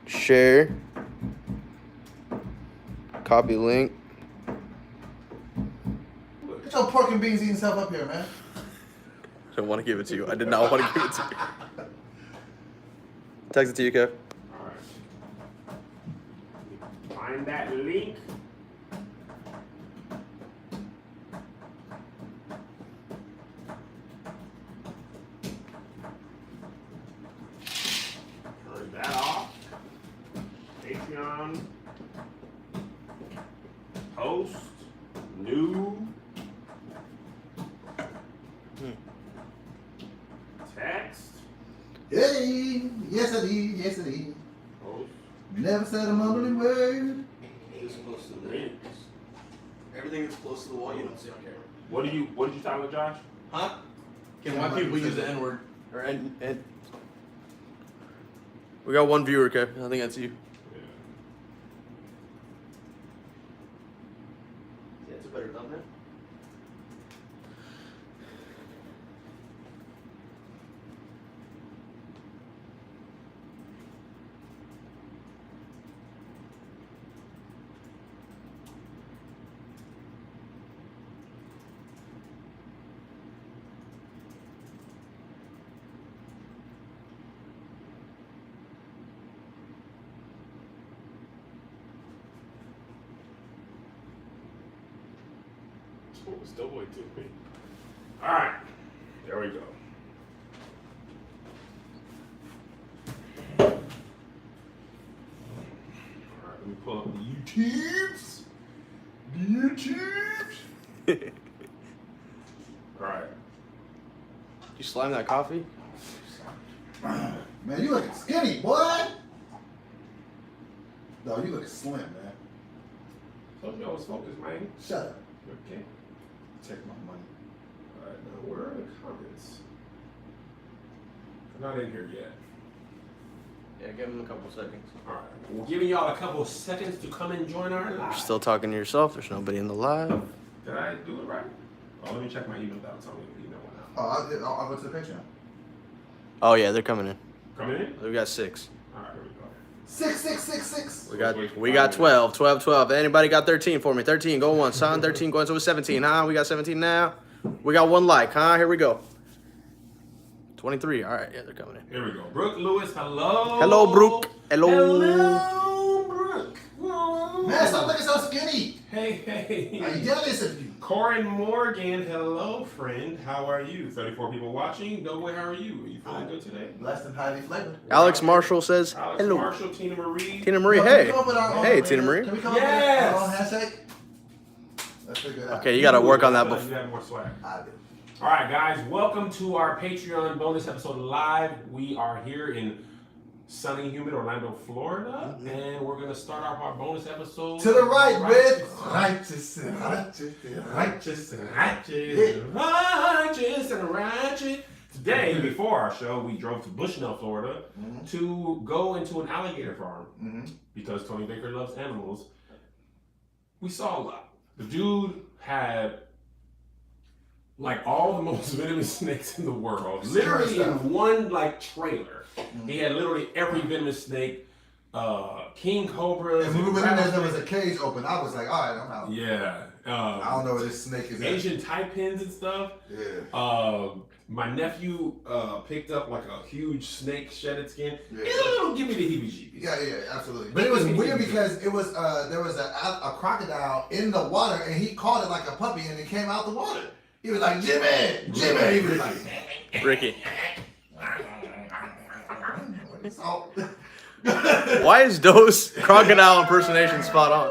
Share. Copy link. Get your pork and beans eating stuff up here, man. I don't want to give it to you. I did not want to give it to you. Text it to you, Kev. All right. Find that link. Turn that off. Patreon. Post. New. Text. Hey, yes I did, yes I did. Post. Never said a mumbling word. It's close to the Links. everything that's close to the wall you don't see on camera. What did you title, Josh? Huh? Can white people use the N-word? Or and we got one viewer, Kev. I think that's you. Yeah, it's a better thumbnail. Still way too big. All right, there we go. All right, let me pull up the YouTubes. All right. You slime that coffee? Man, you looking skinny, boy. No, you looking slim, man. Told you I was focused, man. Shut up. Okay. Take my money. All right, now where are the comments? They're not in here yet. Yeah, give him a couple seconds. All right, we're giving y'all a couple of seconds to come and join our You're live. still talking to yourself. There's nobody in the live. Did I do it right? Oh, let me check my email out. Tell me if the email went out. Oh, I'll go to the Patreon. Oh yeah, they're coming in. Coming in? We got 6. All right, here we go. 6666. We got 12. Anybody got 13 for me? 13, go once, son. 13 going to 17, huh? We got 17 now. We got 1 like, huh? Here we go. 23. All right, yeah, they're coming in. Here we go. Brooke Lewis, hello. Hello, Brooke. Hello. Hello, Brooke. Man, stop looking so skinny. Hey. I jealous of you. Corin Morgan, hello, friend. How are you? 34 people watching. Doughboy, how are you? Are you feeling good today? Blessed and highly flavored. Alex Marshall says Alex hello. Marshall, Tina Marie. Tina Marie, Can hey. we come up with our own- Hey, Tina Marie. Can we come Yes. up with our own handshake? Let's figure it out. Okay, you got to work on that You before. have more swag. I do. All right, guys, welcome to our Patreon bonus episode live. We are here in sunny, humid Orlando, Florida, and we're going to start off our bonus episode. To the right, Righteous. with righteous and righteous and Righteous and righteous, Yeah. righteous and righteous. Today, before our show, we drove to Bushnell, Florida, to go into an alligator farm because Tony Baker loves animals. We saw a lot. The dude had like all the most venomous snakes in the world, literally in one like trailer. He had literally every venomous snake, king cobras. And when we went in there was a cage open. I was like, all right, I'm out. Yeah. I don't know where this snake is at. Asian taipins and stuff. Yeah. My nephew picked up like a huge snake shedded skin. Yeah. It'll give me the heebie-jeebies. Yeah, absolutely. But it was weird because it was there was a crocodile in the water and he caught it like a puppy and it came out the water. He was like, Jimmy! He was like, Ricky. oh. Why is Doe's crocodile impersonation spot on?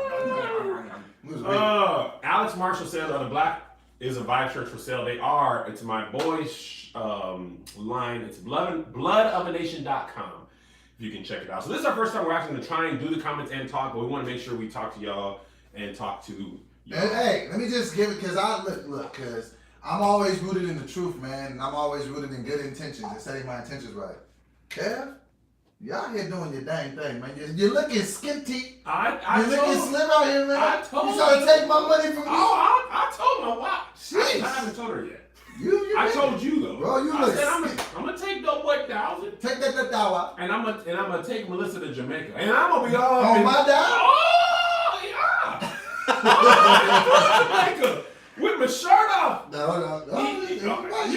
Alex Marshall says the Black is a vibe shirt for sale. They are. It's my boys line. It's bloodofanation.com. If you can check it out. So this is our first time we're actually going to try and do the comments and talk, but we want to make sure we talk to y'all and talk to y'all. And hey, let me just give it because because I'm always rooted in the truth, man. And I'm always rooted in good intentions and setting my intentions right. Kev, y'all here doing your dang thing, man. You're looking skinty. You're looking slim out here, man. I told you trying to take my money from me? I told my wife. Jeez. I haven't told her yet. I told you though. Bro, you I look said I'm sick. gonna take Dope Boy 1000. Take that dollar. And I'm gonna take Melissa to Jamaica. And I'm gonna be all On my dime? Oh yeah. Oh, Jamaica. With my shirt off. No.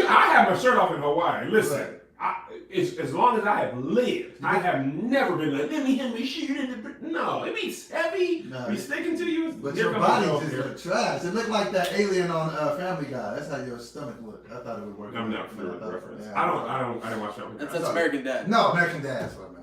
I have my shirt off in Hawaii. Listen, Right. as long as I have lived, I have never been like, let me have my shirt in the. No, it be heavy, No. be sticking to you. But Here your comes body the just joke here. look trash. It looked like that alien on Family Guy. That's how your stomach looked. I thought it would work. I'm not familiar with the reference. Yeah. I didn't watch that. That's American Dad. No, American Dad's what I meant.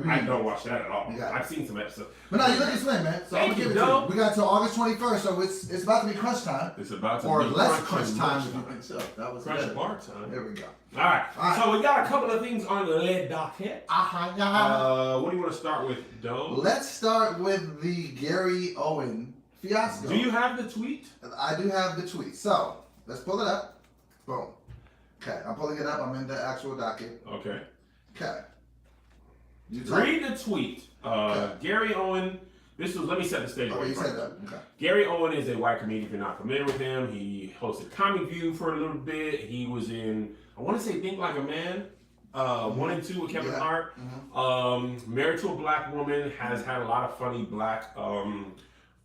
I don't watch that at all. Yeah. I've seen some episodes. But no, you're looking slim, man. So I'm Thank gonna give you, it to you. Dope. We got till August 21st, so it's about to be crunch time. It's about to Or be less crunch crunch time if you time. think so. That was Crunch better. bar time. There we go. All right. All right. So we got a couple of things on the lead docket. What do you want to start with, Doe? Let's start with the Gary Owen fiasco. Do you have the tweet? I do have the tweet. So let's pull it up. Boom. Okay, I'm pulling it up. I'm in the actual docket. Okay. Okay. You talk. Read the tweet. Okay. Gary Owen. Let me set the stage. Oh, for you you said first. that. Okay. Gary Owen is a white comedian. If you're not familiar with him, he hosted Comic View for a little bit. He was in, I want to say, Think Like a Man, 1 and 2 with Kevin Yeah. Hart. Married to a black woman, has had a lot of funny black,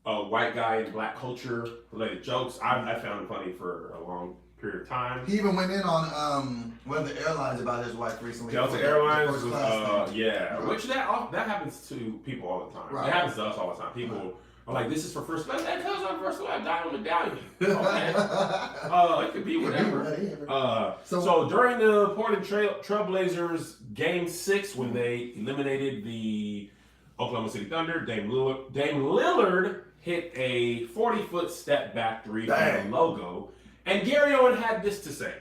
white guy in black culture related jokes. I found him funny for a long period of time. He even went in on one of the airlines about his wife recently. Delta The Airlines, first was, class thing. yeah, Right. which that happens to people all the time. Right. It happens to us all the time. People are like, "This is for first class." That comes on first class, die on medallion. Okay. It could be whatever. So during the Portland Trailblazers Game 6, when they eliminated the Oklahoma City Thunder, Dame Lillard hit a 40-foot step back three from Dang. the logo, and Gary Owen had this to say.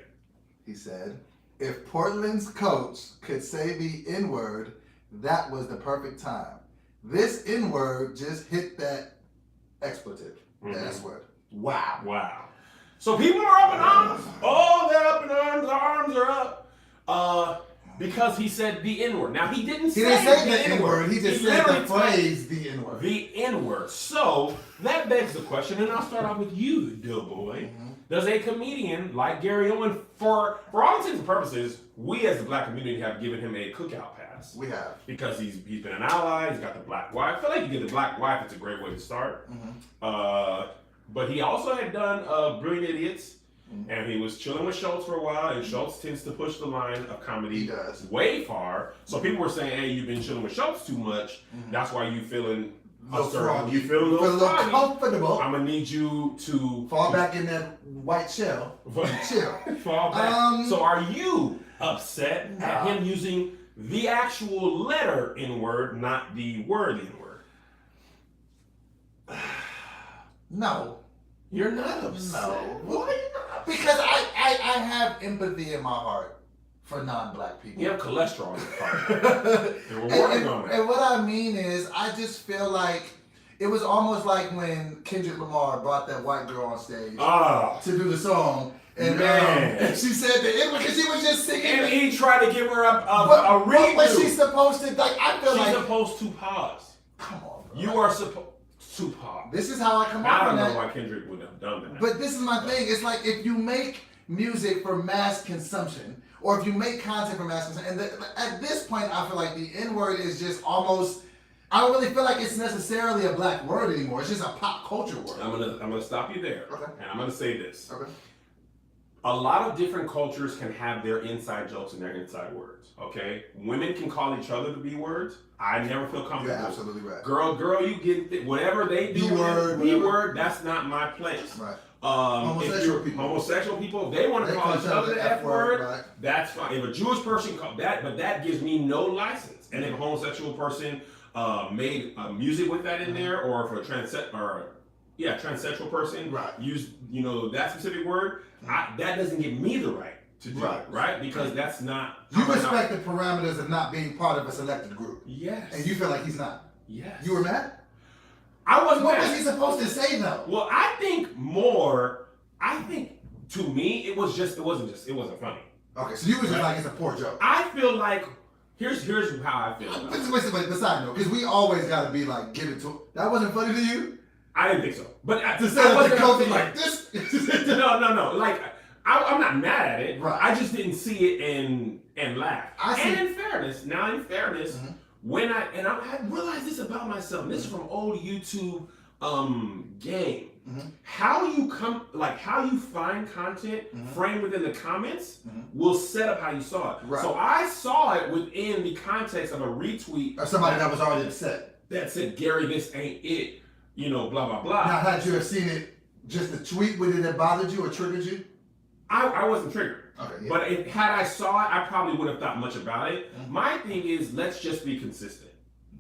He said, if Portland's coach could say the N-word, that was the perfect time. This N-word just hit that expletive, the S-word. Wow. Wow. So people are up in arms. Oh, they're up in arms. Their arms are up. Because he said the N-word. Now, he didn't say the N-word. He just said the literally phrase the N-word. The N-word. So that begs the question, and I'll start off with you, Doughboy. Does a comedian like Gary Owen, for all intents and purposes, we as the black community have given him a cookout pass. We have. Because he's been an ally, he's got the black wife. I feel like you get the black wife, it's a great way to start. But he also had done Brilliant Idiots, and he was chilling with Schultz for a while, and Schultz tends to push the line of comedy He does. way far. So people were saying, hey, you've been chilling with Schultz too much. That's why you feeling Froggy. you feel a little froggy. comfortable. I'm gonna need you to Fall back in that white shell. Chill. fall back. So are you upset at Nah. him using the actual letter N-word, not the word N-word? No. You're not upset. No. Why are you not? Because I have empathy in my heart for non-black people. You have cholesterol in your heart. And we're working on it. And what I mean is, I just feel like it was almost like when Kendrick Lamar brought that white girl on stage to do the song. And, Man. and she said the N-word because she was just singing. And he tried to give her a But redo. she's supposed to, like, I feel She's like. supposed to pause. Come on, bro. You are supposed to pause. This is how I come I out don't on know that. why Kendrick would have done that. But this is my thing. It's like if you make music for mass consumption, or if you make content for mass consumption, and at this point, I feel like the N-word is just almost. I don't really feel like it's necessarily a black word anymore. It's just a pop culture word. I'm gonna stop you there. Okay. And I'm gonna say this. Okay. A lot of different cultures can have their inside jokes and their inside words. Okay, women can call each other the B words. I never feel comfortable. You're absolutely right. Girl, you get whatever they do. B-word, B whatever. word. That's not my place. Right. Homosexual people, they want to They call each other the F word. right. That's fine. If a Jewish person called that, but that gives me no license. And if a homosexual person made music with that in there, or if a transsexual person Right. used that specific word, that doesn't give me the right to do Right. it, right? Because that's not. You respect the parameters of not being part of a selected group. Yes. And you feel like he's not. Yes. You were mad? I wasn't What mad. was he supposed to say though? Well, I think to me it wasn't funny. Okay, so you were just like it's a poor joke. I feel like here's how I feel. about it. Wait, beside note, because we always gotta be like, give it to. That wasn't funny to you? I didn't think so. But To say I that the wasn't coach was upset. like this? No. Like I'm not mad at it. Right. I just didn't see it and laugh. I in fairness, when I realized this about myself. And this is from old YouTube game. How you find content framed within the comments will set up how you saw it. Right. So I saw it within the context of a retweet or somebody that was already upset. that said, Gary, this ain't it. You know, blah blah blah. Now, had you have seen it, just the tweet, would it have bothered you or triggered you? I wasn't triggered. Okay, yeah. But had I saw it, I probably wouldn't have thought much about it. My thing is, let's just be consistent.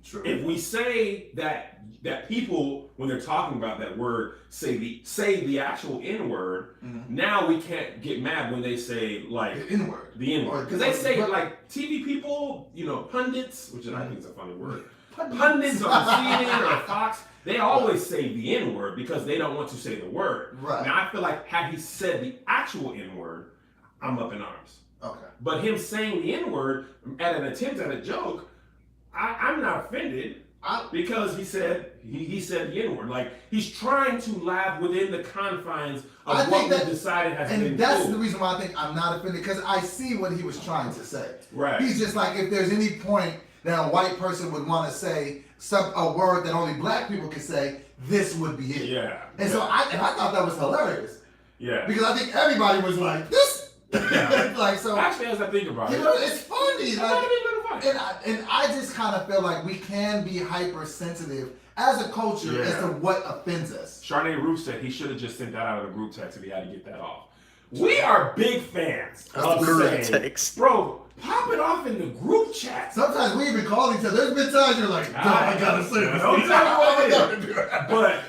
True. If we say that people, when they're talking about that word, say the actual N word, now we can't get mad when they say like the N word. The N word. Because they say like TV people, you know, pundits, which I think is a funny word. Pundits on CNN or Fox, they always say the N word because they don't want to say the word. Right. Now I feel like had he said the actual N word, I'm up in arms. Okay. But him saying the N word at an attempt at a joke, I'm not offended because he said the N word. Like he's trying to laugh within the confines of what we decided has been. And that's cool. the reason why I think I'm not offended, because I see what he was trying to say. Right. He's just like, if there's any point that a white person would want to say a word that only black people can say, this would be it. Yeah. And so I thought that was hilarious. Yeah. Because I think everybody was like, this. Yeah. Like, so actually, as I think about it, it's funny. Like, funny. and I just kind of feel like we can be hypersensitive as a culture as to what offends us. Charnay Roof said he should have just sent that out of the group text if he had to get that off. We are big fans of group saying, text. bro, pop it off in the group chat. Sometimes we even call each other. There's been times you're like, I gotta say this. Don't tell me what it is. But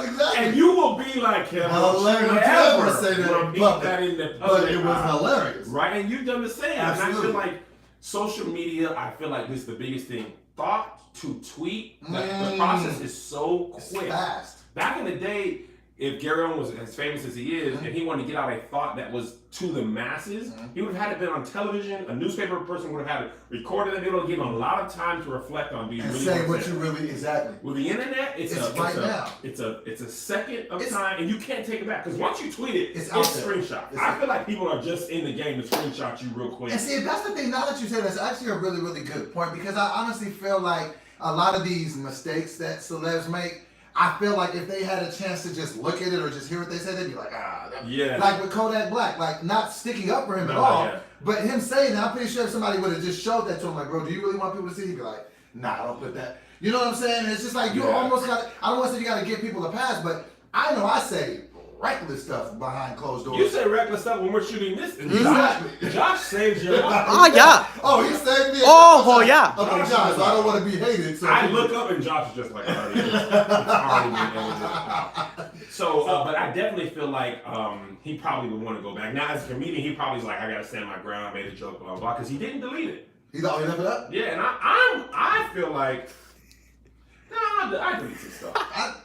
exactly. and you will be like him. Hilarious. Don't ever say that in repeat public. that in the But public. it was hilarious. Right? And you've done the same. Absolutely. And I feel like social media, I feel like this is the biggest thing. Thought to tweet, the process is so quick. It's fast. Back in the day, if Gary Owen was as famous as he is, and he wanted to get out a thought that was to the masses, he would have had it been on television. A newspaper person would have had it recorded. It would have given him a lot of time to reflect on. And say what you really exactly. With the internet, it's a second of time, and you can't take it back because once you tweet it, it's screenshot. I feel like people are just in the game to screenshot you real quick. And see, that's the thing. Now that you say that's actually a really, really good point, because I honestly feel like a lot of these mistakes that celebs make, I feel like if they had a chance to just look at it or just hear what they say, they'd be like, yeah. Like with Kodak Black, like not sticking up for him at all, but him saying that, I'm pretty sure if somebody would have just showed that to him, like, bro, do you really want people to see? He'd be like, nah, don't put that. You know what I'm saying? It's just like you almost got. I don't want to say you got to give people a pass, but I know I say reckless stuff behind closed doors. You say reckless stuff when we're shooting this. Exactly. Josh saves your life. Oh yeah. Oh, he saved me. Oh yeah. Okay, Josh, I don't want to be hated. So I look up and Josh is just like, already So, but I definitely feel like he probably would want to go back. Now, as a comedian, he probably is like, I got to stand my ground, I made a joke, blah, blah, blah, because he didn't delete it. He thought he left it up? Yeah, and I feel like, I delete some stuff.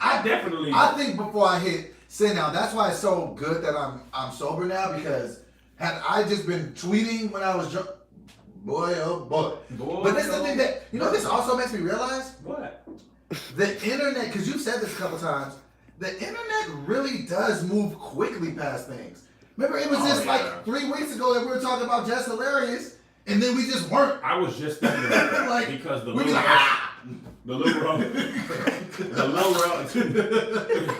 I definitely. I think before I hit send now, that's why it's so good that I'm sober now, because had I just been tweeting when I was drunk, boy, oh boy. But this is the thing that, you know, this also makes me realize? What? The internet, because you've said this a couple times, the internet really does move quickly past things. Remember, it was just like 3 weeks ago that we were talking about Just Hilarious, and then we just weren't. I was just thinking about that like, because the we'd be little like,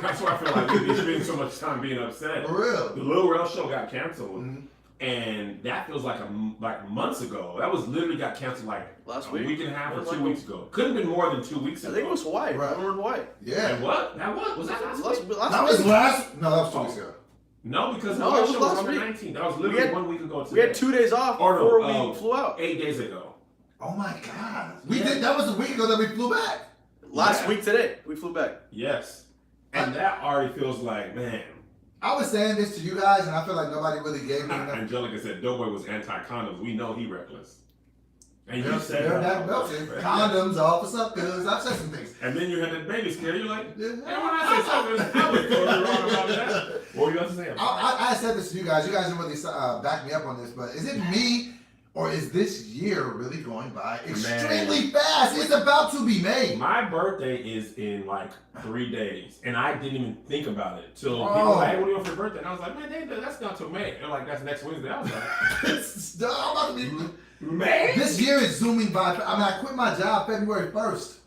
that's why I feel like we spend so much time being upset. For real. The Lil Rel show got canceled, and that feels like months ago. That was literally got canceled like last week and a half or 2 weeks ago. Couldn't have been more than 2 weeks ago. I think it was Hawaii. Right. I remember Hawaii. Yeah. And what? Was that last week? That was last. No, that was 2 weeks ago. No, because No, the it was show was last on the week. 19th. That was literally 1 week ago today. We had 2 days off before we flew out. 8 days ago. Oh my God. We did. That was a week ago that we flew back. Last week today, we flew back. Yes. And that already feels like, man. I was saying this to you guys, and I feel like nobody really gave me enough. Angelica said Doughboy was anti-condoms. We know he reckless. And you They're said not melting. Condoms, all for suckers. I've said some things. And then you had that baby scare. You're like, hey, when I say something, I was totally wrong about that. What were you about to say? I said this to you guys. You guys didn't really back me up on this, but is it me, Or is this year really going by extremely fast? It's about to be May. My birthday is in like 3 days, and I didn't even think about it till Bro. people were like, "Hey, what do you want for your birthday?" And I was like, "Man, that's not till May." They're like, "That's next Wednesday." I was like, I'm about to be. "May?" This year is zooming by. I mean, I quit my job February 1st.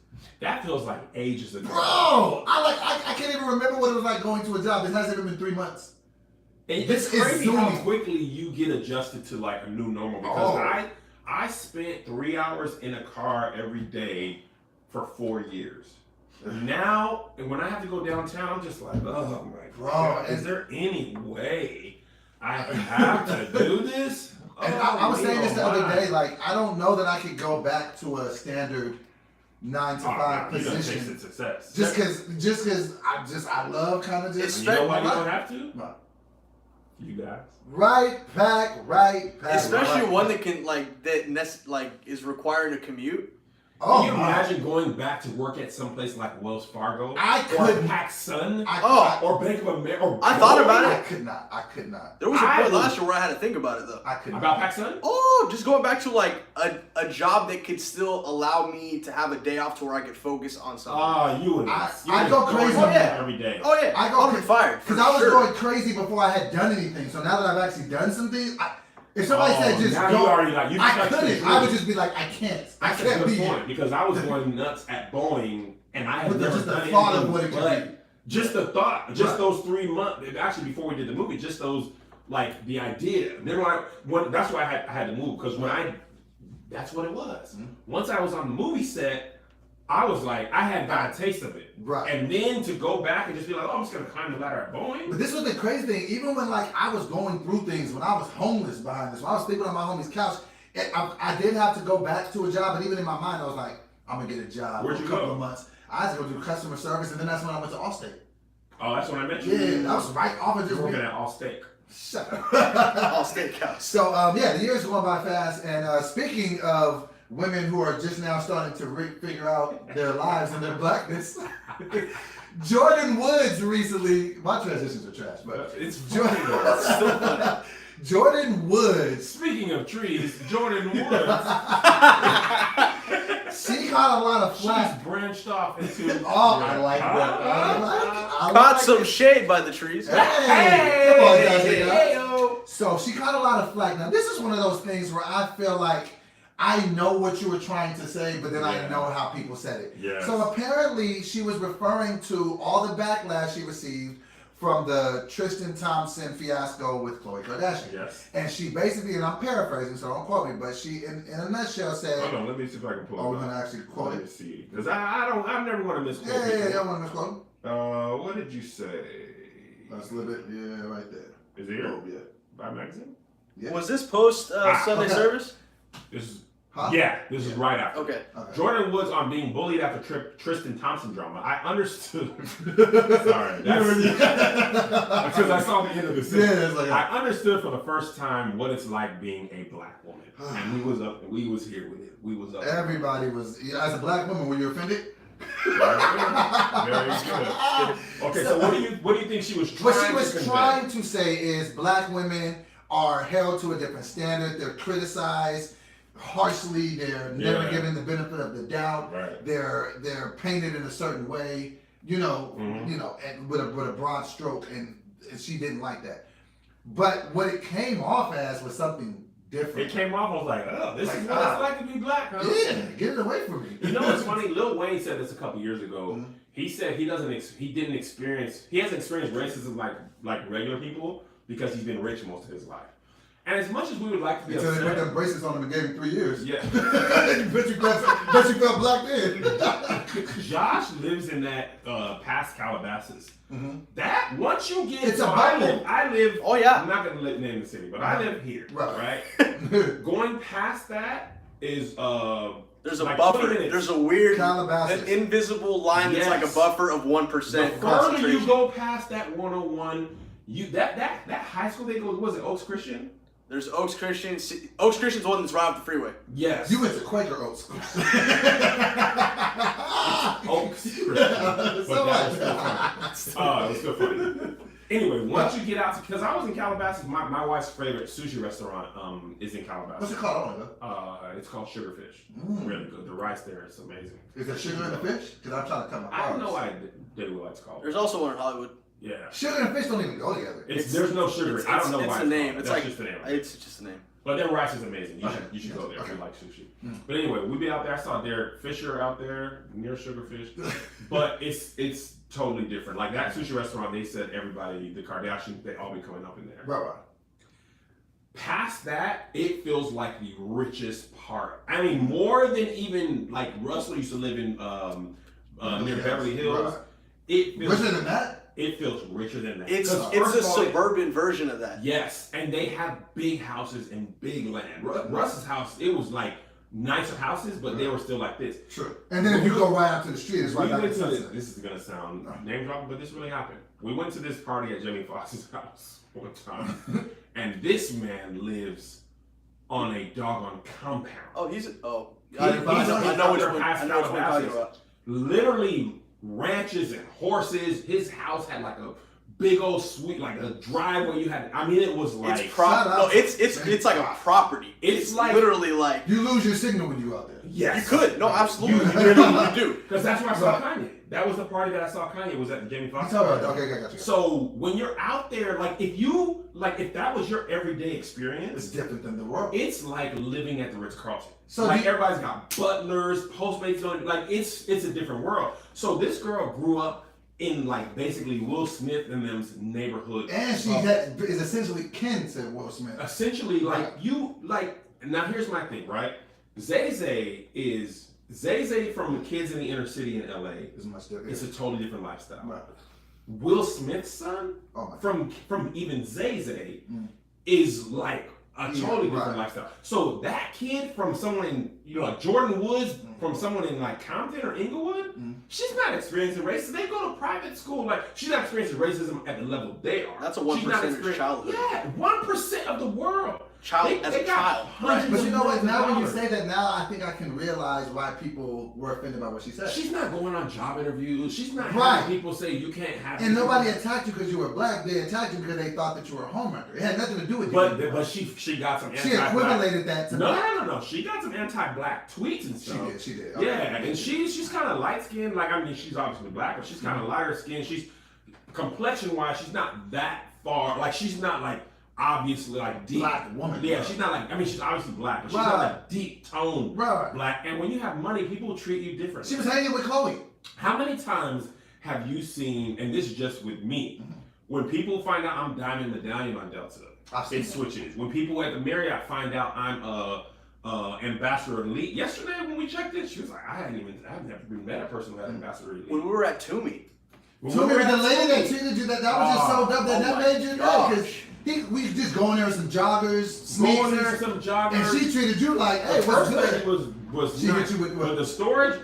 That feels like ages ago. Bro, I can't even remember what it was like going to a job. It hasn't even been 3 months. It's This is crazy how zooming. quickly you get adjusted to like a new normal because Oh. I spent 3 hours in a car every day for 4 years. Now, and when I have to go downtown, I'm just like, oh my Bro, God, and- is there any way I have to do this? And I was saying this the other day, like, I don't know that I could go back to a standard 9 to 5 You done position. tasted success. Just cause I love kind of just. You know why you don't have to? What? You guys. Right pack. Especially right one pack. that can is requiring a commute. Oh, Can you my. imagine going back to work at some place like Wells Fargo? I or couldn't. PacSun? I Or Bank of America? I thought about I it. could not. I could not. There was a I point would- last year where I had to think about it though. I could not. About PacSun? Oh, just going back to like a job that could still allow me to have a day off to where I could focus on something. You and I go crazy. Oh, yeah. every day. Oh yeah, I go I'll be fired. Because for I was sure. going crazy before I had done anything. So now that I've actually done some things, if somebody said just now go, you already like you I touched the couldn't. truth. I would just be like, I can't. I That's a can't good be point here. because I was going nuts at Boeing and I had With never just the done thought of anything what it could but be. just the thought, just Right. those 3 months. Actually, before we did the movie, just those like the idea. Then that's why I had to move because that's what it was. Mhm. Once I was on the movie set, I was like, I had got a taste of it. Right. And then to go back and just be like, oh, I'm just gonna climb the ladder at Boeing. But this was the crazy thing. Even when like I was going through things, when I was homeless behind this, when I was sleeping on my homie's couch, I did have to go back to a job. But even in my mind, I was like, I'm gonna get a job Where'd for a you couple go? of months. I had to go do customer service, and then that's when I went to Allstate. Oh, that's when I met you. Yeah, that was right off of You're just working being. at Allstate. Shut up. All steakhouse. So yeah, the years are going by fast. And speaking of women who are just now starting to figure out their lives and their blackness, Jordan Woods recently. My transitions are trash, but It's funny though. It's still funny. Jordan Woods. Speaking of trees, Jordan Woods, She caught a lot of she's flack. branched off into. Oh, I like that. I Caught like some it. shade by the trees. Hey, come on, guys, Hey, So she caught a lot of flack. Now this is one of those things where I feel like I know what you were trying to say, but then I Yeah. know how people said it. Yes. So apparently she was referring to all the backlash she received from the Tristan Thompson fiasco with Khloe Kardashian. Yes. And she basically, and I'm paraphrasing, so don't quote me, but she, in a nutshell, said, Hold on, let me see if I can pull "Oh, it we're up. gonna actually quote Let me it." see, because I never want to misquote. Yeah, I people. want to misquote. What did you say? That's a little bit, yeah, right there. Is it here? Oh, yeah. By magazine? Yeah. Was this post Sunday okay. service? This is. Huh? Yeah, this is right after. Okay. Okay. Jordan Woods on being bullied after Tristan Thompson drama. I understood. Sorry, because I saw the end of the sentence. Yeah, it's like I understood for the first time what it's like being a black woman, and we was up, and we was here with it. We was up. Everybody was, as a black woman, were you offended? Very good. Very good. Okay, so what do you think she was trying What she was to convey? trying to say is black women are held to a different standard. They're criticized harshly. They're never Yeah. given the benefit of the doubt. Right. They're painted in a certain way. You know, Mhm. and with a broad stroke, and she didn't like that. But what it came off as was something different. It came off. I was like, oh, this Like, is what it's like to be black, huh? Yeah, get it away from me. You know what's funny? Lil Wayne said this a couple years ago. Mhm. He said he hasn't experienced racism like regular people because he's been rich most of his life. And as much as we would like to be Until they put upset, them braces on him and gave him 3 years. yeah, bet you felt black then. Josh lives in that past Calabasas. Mm-hmm. That once you get, It's so a I bubble. live. Oh, yeah. I'm not gonna name the city, but I live here, Right. right? Going past that is There's a like buffer. 20 minutes. There's a weird, Calabasas. an invisible line that's like a Yes. buffer of The 1% further concentration. you go past that 101, that high school they go, was it Oaks Christian? There's Oaks Christian. Oaks Christian's the one that's right off the freeway. Yes. You went to Quaker Oats. Oaks Christian. But that was still funny. It was still funny. Anyway, once you get out, because I was in Calabasas, my wife's favorite sushi restaurant is in Calabasas. What's it called? I want to go. It's called Sugarfish. Mm. Really good. The rice there is amazing. Is there sugar in the fish? Because I'm trying to cut my carbs. I have no idea what it's called. There's also one in Hollywood. Yeah. Sugar and fish don't even go together. There's no sugar. I don't know why. It's a name. It's That's like just the name. it's just a name. But their rice is amazing. You Okay. should go there if Okay. you like sushi. Mm. But anyway, we be out there. I saw Derek Fisher out there near Sugarfish, but it's totally different. Like that sushi restaurant, they said everybody, the Kardashians, they all be coming up in there. Right. Past that, it feels like the richest part. I mean, more than even like Russell used to live in near Beverly Hills. Right. It feels Richer than that? It feels richer than that. It's 'Cause a first of all, suburban version of that. yes, and they have big houses and big land. Russ's house, it was like nicer houses, but they were still like this. Sure. And then if you go right out to the street, it's right We back went to to this, Sunset. this is gonna sound name dropping, but this really happened. We went to this party at Jamie Foxx's house one time, and this man lives on a doggone compound. Oh, He's I out know which there one. passed I know which out one of you're talking houses. about. Literally ranches and horses. His house had like a big old suite, like a driveway. You had, I mean, it was like It's it's like a property. It's like- literally like You lose your signal when you out there. yes, you could. No, absolutely. You really you do. because that's where I saw Kanye. That was the party that I saw Kanye was at the Jamie You Foxx. tell party. me. Okay, got you. So when you're out there, like if that was your everyday It's experience, different than the world. it's like living at the Ritz Carlton. So like do you- everybody's got butlers, postmates on, like it's a different world. So this girl grew up in like basically Will Smith and them's neighborhood. And she is essentially kin to Will Smith. Essentially, like you like. Now here's my thing, right? Zay from the kids in the inner city in LA. It's much different. It's a totally different lifestyle. Right. Will Smith's son Oh my. from even Zay is like a totally different lifestyle. So that kid from someone in like Jordan Woods, from someone in like Compton or Inglewood, she's not experiencing racism. They go to private school. Like she's not experiencing racism at the level they are. That's a She's not 1% experiencing- childhood. Yeah, 1% of the world. As a got child. hundreds But of you know what? millions of Now when you dollars. say that, now I think I can realize why people were offended by what she said. She's not going on job interviews. She's not Right. having people say you can't have. And nobody attacked you because you were black. They attacked you because they thought that you were a homewrecker. It had nothing to do with you. But she got some she anti-black. equivalated that to black. No. She got some anti-black tweets and stuff. She did. Yeah, and she's kind of light skinned. Like I mean, she's obviously black, but she's kind of lighter skinned. She's complexion wise, she's not that far. Like she's not like obviously like deep Black woman. Yeah, bro. she's not like. I mean, she's obviously black, but she's Right. not like deep tone Right. black. And when you have money, people treat you differently. She was hanging with Chloe. How many times have you seen? And this is just with me. When people find out I'm Diamond Medallion on Delta, I've seen it switches. When people at the Marriott find out I'm Ambassador Elite. Yesterday when we checked in, she was like, I've never been met a person who had Ambassador Elite. When we were at Toomey. So the lady that treated you, that was just so dumb that made you know. gosh. Because we just go in there with some joggers, Going there, sneakers, some joggers. and she treated you like, hey, The what's first lady good? was She nice. hit you with But what?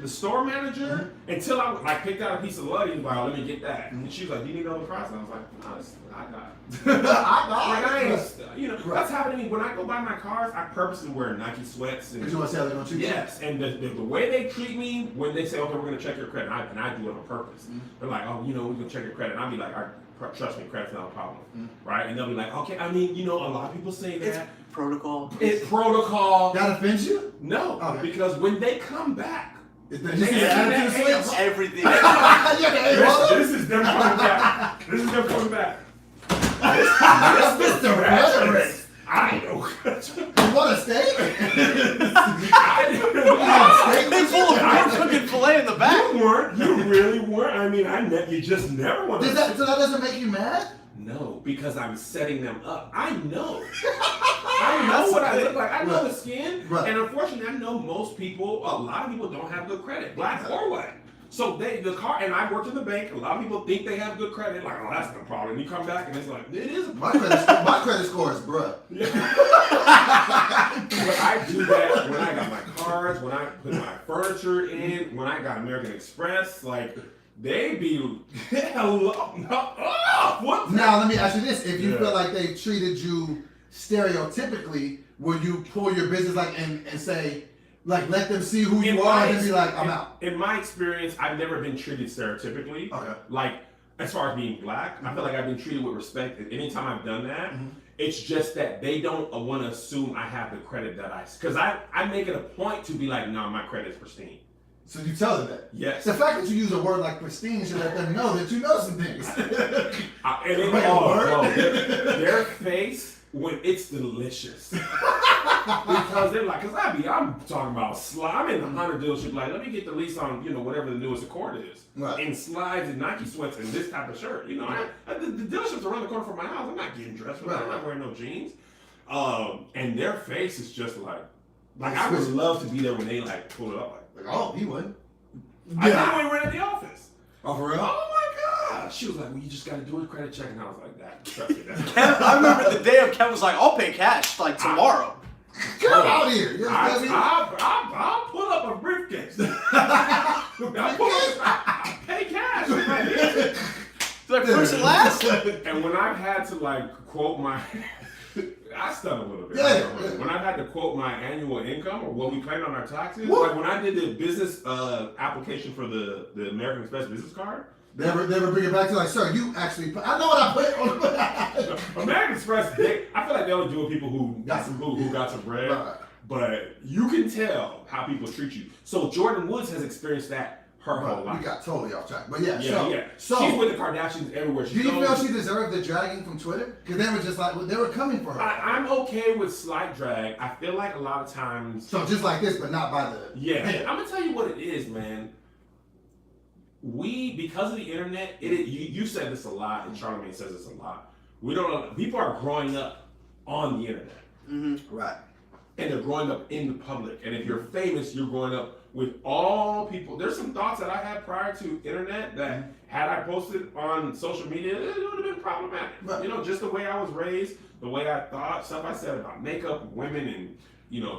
the store manager, until I picked out a piece of luggage, like, oh, let me get that. And she was like, do you need another price? And I was like, no, I got it. Like, I ain't, that's happened to me. When I go buy my cars, I purposely wear Nike sweats. Because you want to say they're going to treat you? Yes, and the way they treat me when they say, okay, we're going to check your credit, and I do it on purpose. They're like, oh, we're going to check your credit. And I'll be like, all right, trust me, credit's not a problem. Right? And they'll be like, okay, I mean, a lot of people say It's that. protocol. It's protocol. That offends you? No, Okay. because when they come back, You see the attitude It's switch? everything. this is them coming back. This is them coming back. Mr. Rhetoric. I know. You want a steak? They full of pork cooking fillet in the back. You weren't. You really weren't. I mean, you just never want So that doesn't make you mad? No, because I'm setting them up. I know. I know what I look like. I know the skin. Right. And unfortunately, I know most people, a lot of people don't have good credit, black or white. So the car, and I worked in the bank, a lot of people think they have good credit. Like, oh, that's no problem. And you come back and it's like, it is a My credit score is bruh. But I do that when I got my cards, when I put my furniture in, when I got American Express, like they be hello. What? Now let me ask you this: if you Yeah. feel like they treated you stereotypically, will you pull your business like and say, like, let them see who you are, and then be like, I'm out? In my experience, I've never been treated stereotypically. Okay. Like, as far as being black, I feel like I've been treated with respect. And anytime I've done that, it's just that they don't want to assume I have the credit that because I make it a point to be like, no, my credit's pristine. So you tell them that? Yes. The fact that you use a word like pristine should let them know that you know some things. And it, their face when it's delicious. Because they're like, I'm talking about I'm in the Honda dealership, like, let me get the lease on, whatever the newest Accord is. Right. And slides and Nike sweats and this type of shirt. The dealership's around the corner from my house. I'm not getting dressed for that. I'm not wearing no jeans. And their face is just like I would love to be there when they like pull it up like, oh, he wouldn't. I thought we were at the office. Oh, for real? Oh my God. She was like, well, you just got to do a credit check. And I was like, that. Trust me, Kev, I remember the day of Kev was like, I'll pay cash like tomorrow. Get out here. I'll pull up a briefcase. I'll pay cash. Like first and last? And when I've had to like quote my, I stun a little bit. Yeah. When I've had to quote my annual income or what we claim on our taxes, like when I did the business application for the American Express business card. They ever bring it back to like, sir, you actually I know what I put on the American Express, I feel like they only do it with people who got some bread. Right. But you can tell how people treat you. So Jordan Woods has experienced that her whole life. We got totally off track. But yeah. So she's with the Kardashians everywhere she goes. Do you feel she goes. deserved the dragging from Twitter? Because they were just like, they were coming for her. I'm okay with slight drag. I feel like a lot of times. So just like this, but not by the. Yeah. I'm going to tell you what it is, man. Because of the internet, you said this a lot, and Charlamagne says this a lot. People are growing up on the internet. Mm-hmm. Right. And they're growing up in the public. And if you're famous, you're growing up with all people. There's some thoughts that I had prior to internet that had I posted on social media, it would have been problematic. Right. Just the way I was raised, the way I thought, stuff I said about makeup, women, and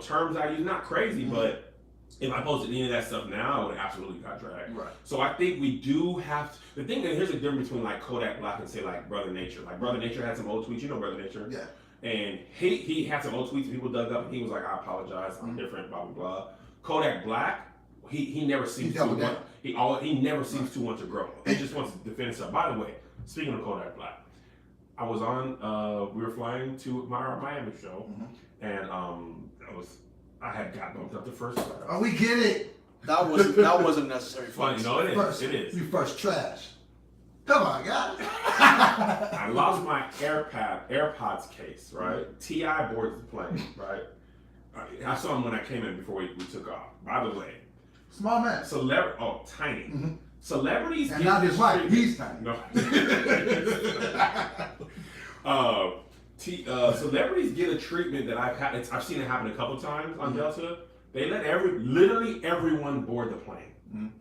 terms I use. Not crazy, but if I posted any of that stuff now, I would have absolutely got dragged. Right. So I think we do have to. The thing is, here's the difference between like Kodak Black and say like Brother Nature. Like Brother Nature had some old tweets. You know Brother Nature. Yeah. And he had some old tweets and people dug up and he was like, I apologize, I'm different, blah blah blah. Kodak Black, he never seems to want he never seems to want to grow. He just wants to defend himself. By the way, speaking of Kodak Black, I was on we were flying to my Miami show and I had got bumped up to first class. Oh, we get it. That wasn't necessary. Fun, it is. You first trash. Come on, guys. I lost my AirPods case, right? T.I. boards the plane, right? I saw him when I came in before we took off. By the way, small man. Tiny. Mm-hmm. Celebrities and not his wife. He's tiny. No. Celebrities get a treatment that I've seen it happen a couple times on Delta. They let literally everyone board the plane.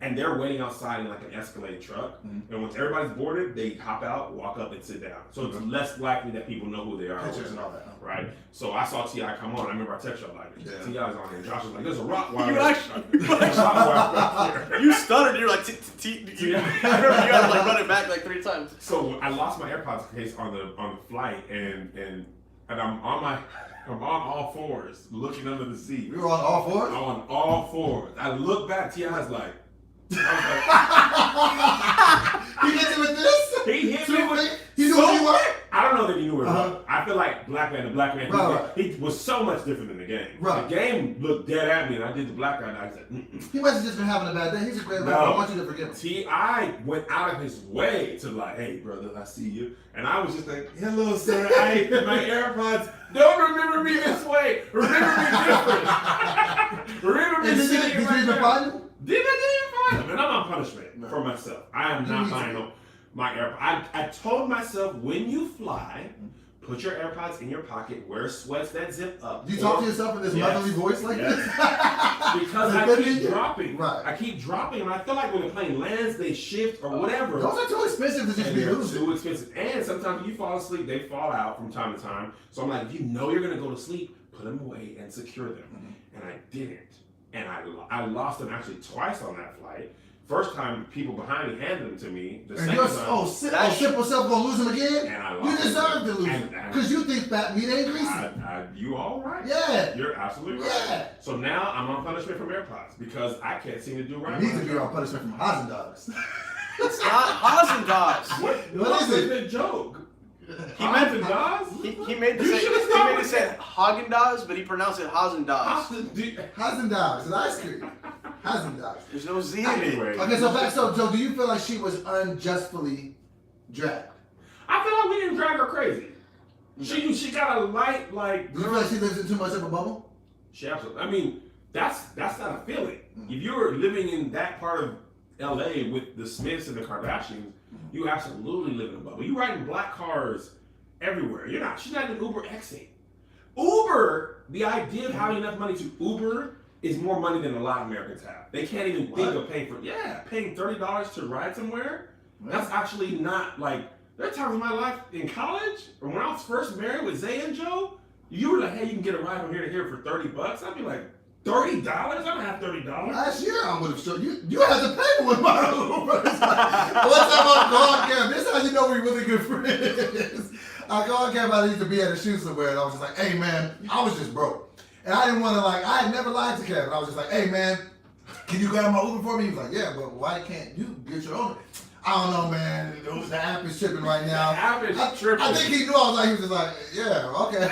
And they're waiting outside in like an Escalade truck. And once everybody's boarded, they hop out, walk up, and sit down. So it's less likely that people know who they are. Pictures and all that. Right? So I saw T.I. come on. I remember I texted y'all like, T.I.'s on here. And Josh was like, there's a rock wire. You stuttered. You're like, I remember you had to like run it back like 3 times. So I lost my AirPods case on the flight, and I'm on all fours, looking under the seat. You were on all fours? On all fours. I look back, T.I.'s like, he hit you with this? He hit me with. He knew who you were? I don't know that he knew who it was. I feel like the black man, he was so much different than the game. Right. The game looked dead at me, and I did the black guy, and I said, He must have just been having a bad day. He's a great man. I want you to forgive him. T.I. went out of his way to like, hey, brother, I see you. And I was just like, hello, sir. My AirPods. Don't remember me this way. Remember me different. Remember me sitting in my Did you even find him? Didn't find him. And I'm on punishment for myself. I am not buying my AirPods. I told myself, when you fly, put your AirPods in your pocket, wear sweats that zip up. Do you talk to yourself in this motherly voice like this? Because I keep dropping. Right. I keep dropping, and I feel like when the plane lands, they shift or whatever. Those are too expensive to just be losing. Too expensive. And sometimes when you fall asleep, they fall out from time to time. So I'm like, if you know you're going to go to sleep, put them away and secure them. And I didn't. And I lost them actually twice on that flight. First time, people behind me handed them to me. The second time, simple self gonna lose them again? And I You lost deserve to lose them. Because you think fat meat ain't greasy. You all right? Yeah. You're absolutely right. Yeah. So now I'm on punishment from AirPods because I can't seem to do right. You need to be on punishment from Hazen dogs. It's not Haagen-Dazs. What is it? The joke? He meant Haagen-Dazs? He made the You same. should've He stopped made it with say Haagen-Dazs, but he pronounced it Haagen-Dazs. Haagen-Dazs. It's ice cream. Haagen-Dazs. There's no Z in it. Anyway. Okay, so do you feel like she was unjustly dragged? I feel like we didn't drag her crazy. She got a light like. Do you feel like she lives in too much of a bubble? She absolutely. I mean, that's not a feeling. If you're living in that part of LA with the Smiths and the Kardashians, you absolutely live in a bubble. You riding black cars everywhere. You're not. She's not even Uber Xing. Uber, the idea of having enough money to Uber is more money than a lot of Americans have. They can't even think of paying paying $30 to ride somewhere. That's actually not like. There are times in my life in college, or when I was first married with Zay and Joe, you were like, hey, you can get a ride from here to here for $30. I'd be like, $30? I don't have $30. Last year I would have showed you. You had to pay for my Uber. It's like, what's up on call cam? This is how you know we're really good friends. I called cam. I used to be at a shoot somewhere, and I was just like, hey man, I was just broke, and I didn't want to like. I had never lied to Kevin. I was just like, hey man, can you grab my Uber for me? He was like, yeah, but why can't you get your own? I don't know, man. The app is tripping right now. The app is tripping. I think he knew. I was like, he was just like, yeah, okay.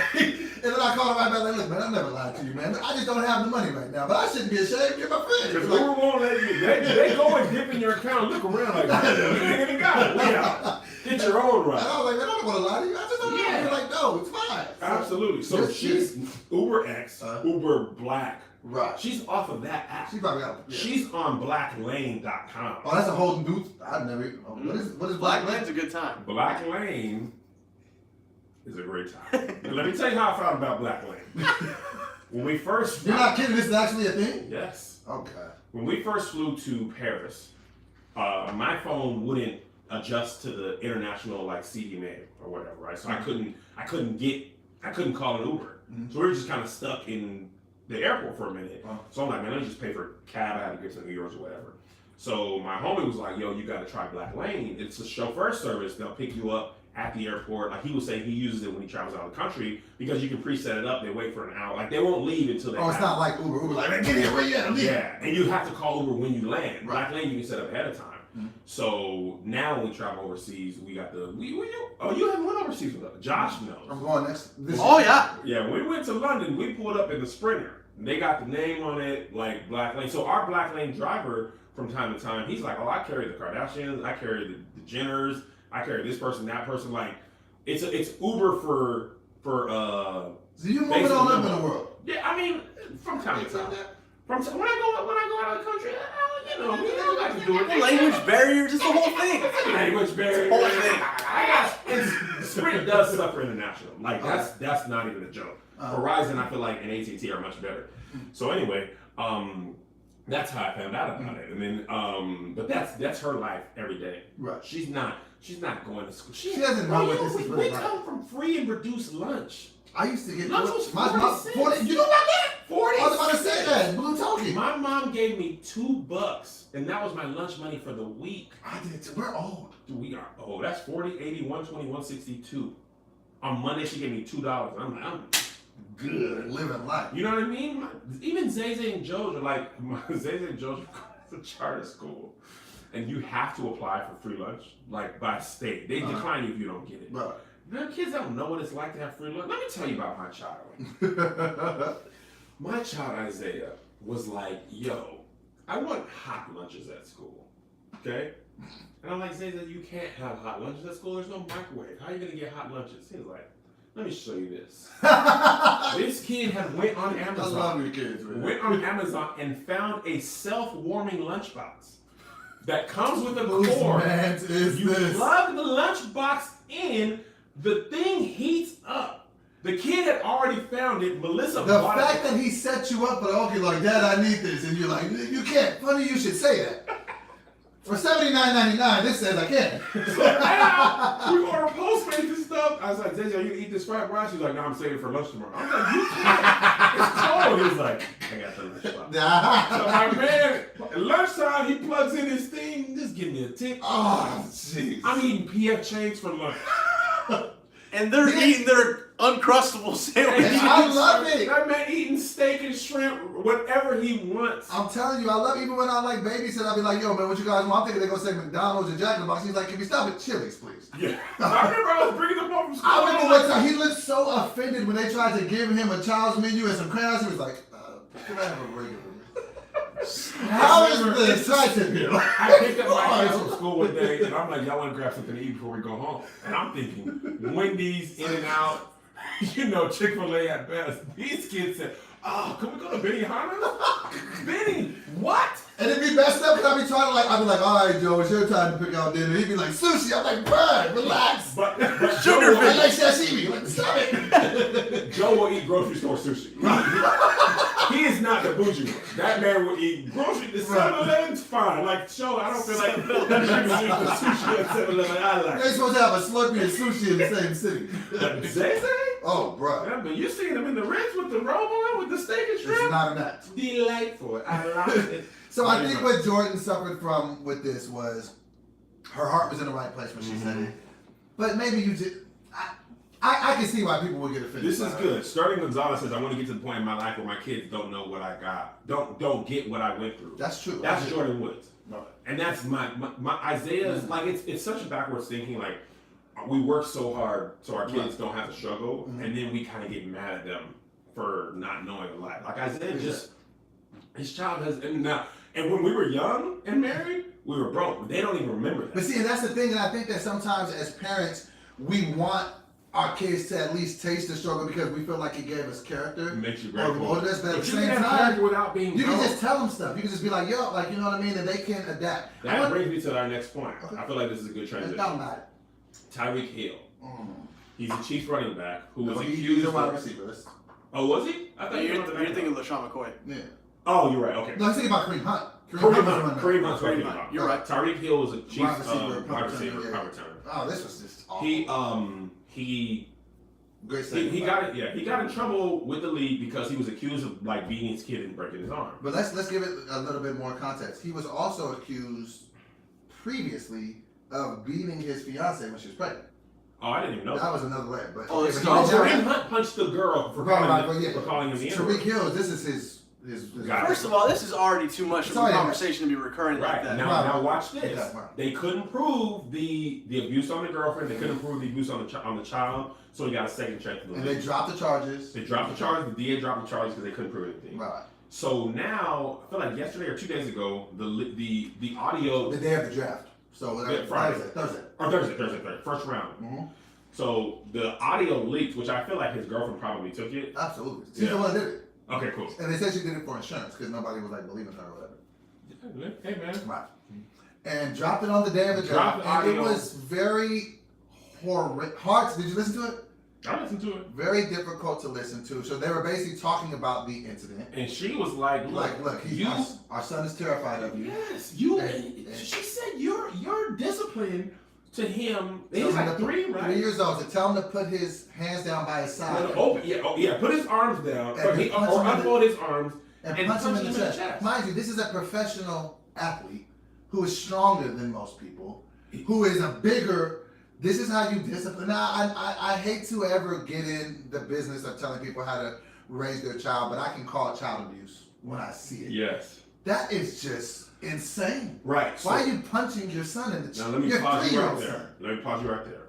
And then I called him right back like, look, man, I never lied to you, man. I just don't have the money right now. But I shouldn't be ashamed. You're my friend. Because Like, Uber won't let you. They go and dip in your account and look around like, you ain't even got it. Yeah. Get your own and ride. I was like, man, I don't want to lie to you. I just don't know. Yeah. You're like, no, it's fine. Absolutely. So Yes, she's Uber X, Uber Black. Right. She's off of that app. She probably out. Yeah. She's on blacklane.com. Oh, that's a whole new. I've never. What is Black Lane's a good time. Black Lane is a great time. And let me tell you how I found about Black Lane. When we first You're not kidding. This is actually a thing. Yes. Okay. When we first flew to Paris, my phone wouldn't adjust to the international like CDMA or whatever, right? So I couldn't call an Uber. So we were just kind of stuck in the airport for a minute. So I'm like, man, let me just pay for a cab. I had to get some euros or whatever. So my homie was like, yo, you got to try Black Lane. It's a chauffeur service. They'll pick you up at the airport. Like he was saying, he uses it when he travels out of the country because you can pre-set it up. They wait for an hour. Like they won't leave until they. Oh, it's not like Uber. Uber like, man, get here, where you at? I'm leaving. Yeah, and you have to call Uber when you land. Right. Black Lane you can set up ahead of time. So now when we travel overseas, we got the you haven't went overseas with us. Josh knows. I'm going next. Oh yeah. Yeah, when we went to London, we pulled up in the Sprinter. They got the name on it, like Black Lane. So our Black Lane driver, from time to time, he's like, oh, I carry the Kardashians, I carry the Jenners, I carry this person, that person. Like, it's Uber for. So you moving on up in the world? Yeah, I mean, from time to time. When I go out of the country, we don't like to do it. Language barrier, just the whole thing. Language barrier. Whole thing. Sprint does suffer international. Like that's not even a joke. Verizon, I feel like, and AT&T are much better. So anyway, that's how I found out about it. And then, but that's her life every day. Right. She's not going to school. She doesn't know what this is really We come from free and reduced lunch. I used to get Lunch was my 46. 40. You know about that? 40. I was about to say that. Blue Token. My mom gave me $2, and that was my lunch money for the week. I did too. We're old. We are old. That's 40, 80, 120, 162. On Monday, she gave me $2. I'm like, I'm good. Living life. You know what I mean? Even Zay and Joe are like, Zay and Joe are a charter school. And you have to apply for free lunch, like by state. They decline you if you don't get it. Right. Their kids don't know what it's like to have free lunch. Let me tell you about my child. My child, Isaiah, was like, yo, I want hot lunches at school, okay? And I'm like, Zay, you can't have hot lunches at school. There's no microwave. How are you going to get hot lunches? He was like, let me show you this. This kid had went on Amazon. I love your kids, man. Went on Amazon and found a self-warming lunchbox that comes with a Whose cord. man's is You this? plug the lunchbox in, the thing heats up. The kid had already found it. Melissa The bought fact it. that he set you up for the okay, like, Dad, I need this, and you're like, you can't. Funny you should say that. For $79.99, this says I can. So now we order Postmates and stuff. I was like, Zay, are you gonna eat this fried rice? She's like, no, I'm saving it for lunch tomorrow. I'm like, you can't. It's cold. He's like, I got the lunchbox. So my man, at lunchtime, he plugs in his thing. Just give me a tip. Oh, jeez. I'm eating PF Chang's for lunch. And they're eating their Uncrustable sandwich. I love it. That man eating steak and shrimp, whatever he wants. I'm telling you, I love even when I like babysit, I'll be like, yo, man, what you guys want? I'm thinking they're going to say McDonald's or Jack in the Box. He's like, can we stop at Chili's, please? Yeah. I remember I was bringing them home from school. I remember one time he looked so offended when they tried to give him a child's menu and some crayons. He was like, can I have a regular? How is the tri-tip here? I picked up my kids from school one day, and I'm like, y'all want to grab something to eat before we go home? And I'm thinking, Wendy's, In-N-Out, Chick-fil-A at best. These kids said, oh, can we go to Benihana? Benny, what? And it'd be messed up because I'd be like, all right, Joe, it's your time to pick out dinner. He'd be like, sushi. I'm like, bruh, relax. But Sugar Joe, I like sashimi. Like, stop it. Joe will eat grocery store sushi. He is not the bougie one. That man will eat grocery. The 7-Eleven's fine. Like, Joe, I don't feel like you can eat the sushi at 7-Eleven. I like They're supposed to have a Slurpee and sushi in the same city. Zay? Oh, bruh. Yeah, but you seen him in the Ritz with the robe on, with the steak and shrimp? It's not enough. Delightful. I like it. So I think what Jordan suffered from with this was her heart was in the right place when she said it. But maybe you just, I can see why people would get offended. This is good. Sterling Gonzalez says, I want to get to the point in my life where my kids don't know what I got. Don't get what I went through. That's true. That's Jordan Woods. Right. And that's my Isaiah's, like, it's such a backwards thinking, like, we work so hard so our kids don't have to struggle, and then we kind of get mad at them for not knowing a lot. Like Isaiah just, his child has, and when we were young and married, we were broke. They don't even remember that. But see, and that's the thing, and I think that sometimes as parents, we want our kids to at least taste the struggle because we feel like it gave us character. It makes you or grateful. molded us, but at the you same can have time, character without being you can broke. just tell them stuff. You can just be like, yo, like, you know what I mean? And they can adapt. That brings me to our next point. Okay. I feel like this is a good It's transition. not about it. Tyreek Hill. He's a Chiefs running back who was He's accused a wide of... receiver. That's- Oh, was he? I thought you You're were thinking of LaShawn McCoy. Yeah. Oh, you're right. Okay. No, I'm thinking about Kareem Hunt. Kareem Hunt's what I'm thinking about. You're right. Tyreek Hill was a Chiefs Wide receiver, wide receiver, yeah. punt returner. Oh, this was just awful. Great He got it. Yeah, he got in trouble with the league because he was accused of like beating his kid and breaking his arm. But let's give it a little bit more context. He was also accused previously of beating his fiancee when she was pregnant. Oh, I didn't even know. That was another layer. But Oh, but it's he not- did that. Kareem Hunt punched the girl for calling him the N-word. Tariq Hill, this is his Got it. First of all, this is already too much of It's a already- conversation to be recurring like Right that. now watch this. Yeah, right. They couldn't prove the abuse on the girlfriend. They couldn't prove the abuse on the child. So he got a second check from the And league. they dropped the charges. They dropped the charges. The DA dropped the charges because they couldn't prove anything. Right. So now, I feel like yesterday or 2 days ago, the audio The day of the draft. So whatever. Yeah, Friday. Thursday. first round. Mm-hmm. So the audio leaked, which I feel like his girlfriend probably took it. Absolutely. She's Yeah. the one that did it. Okay, cool. And they said she did it for insurance because nobody was like believing her or whatever. Hey man. Right. And dropped it on the day of the Dropped draft. the And it audio. was very hard. Did you listen to it? I listened to it. Very difficult to listen to. So they were basically talking about the incident. And she was like, Look, our son is terrified of you. Yes, you. And- She said your discipline to him. Tell He's him like to- 3, right? 3 years old. To tell him to put his hands down by his side Put his arms down, And or punch him in the- unfold his arms and punch him in the chest. Mind you, this is a professional athlete who is stronger than most people, who is a bigger. This is how you discipline. Now, I hate to ever get in the business of telling people how to raise their child, but I can call it child abuse when I see it. Yes. That is just insane. Right. Why are you punching your son in the chest? Now let me Your pause you right 3-year-old there. son. Let me pause you right there.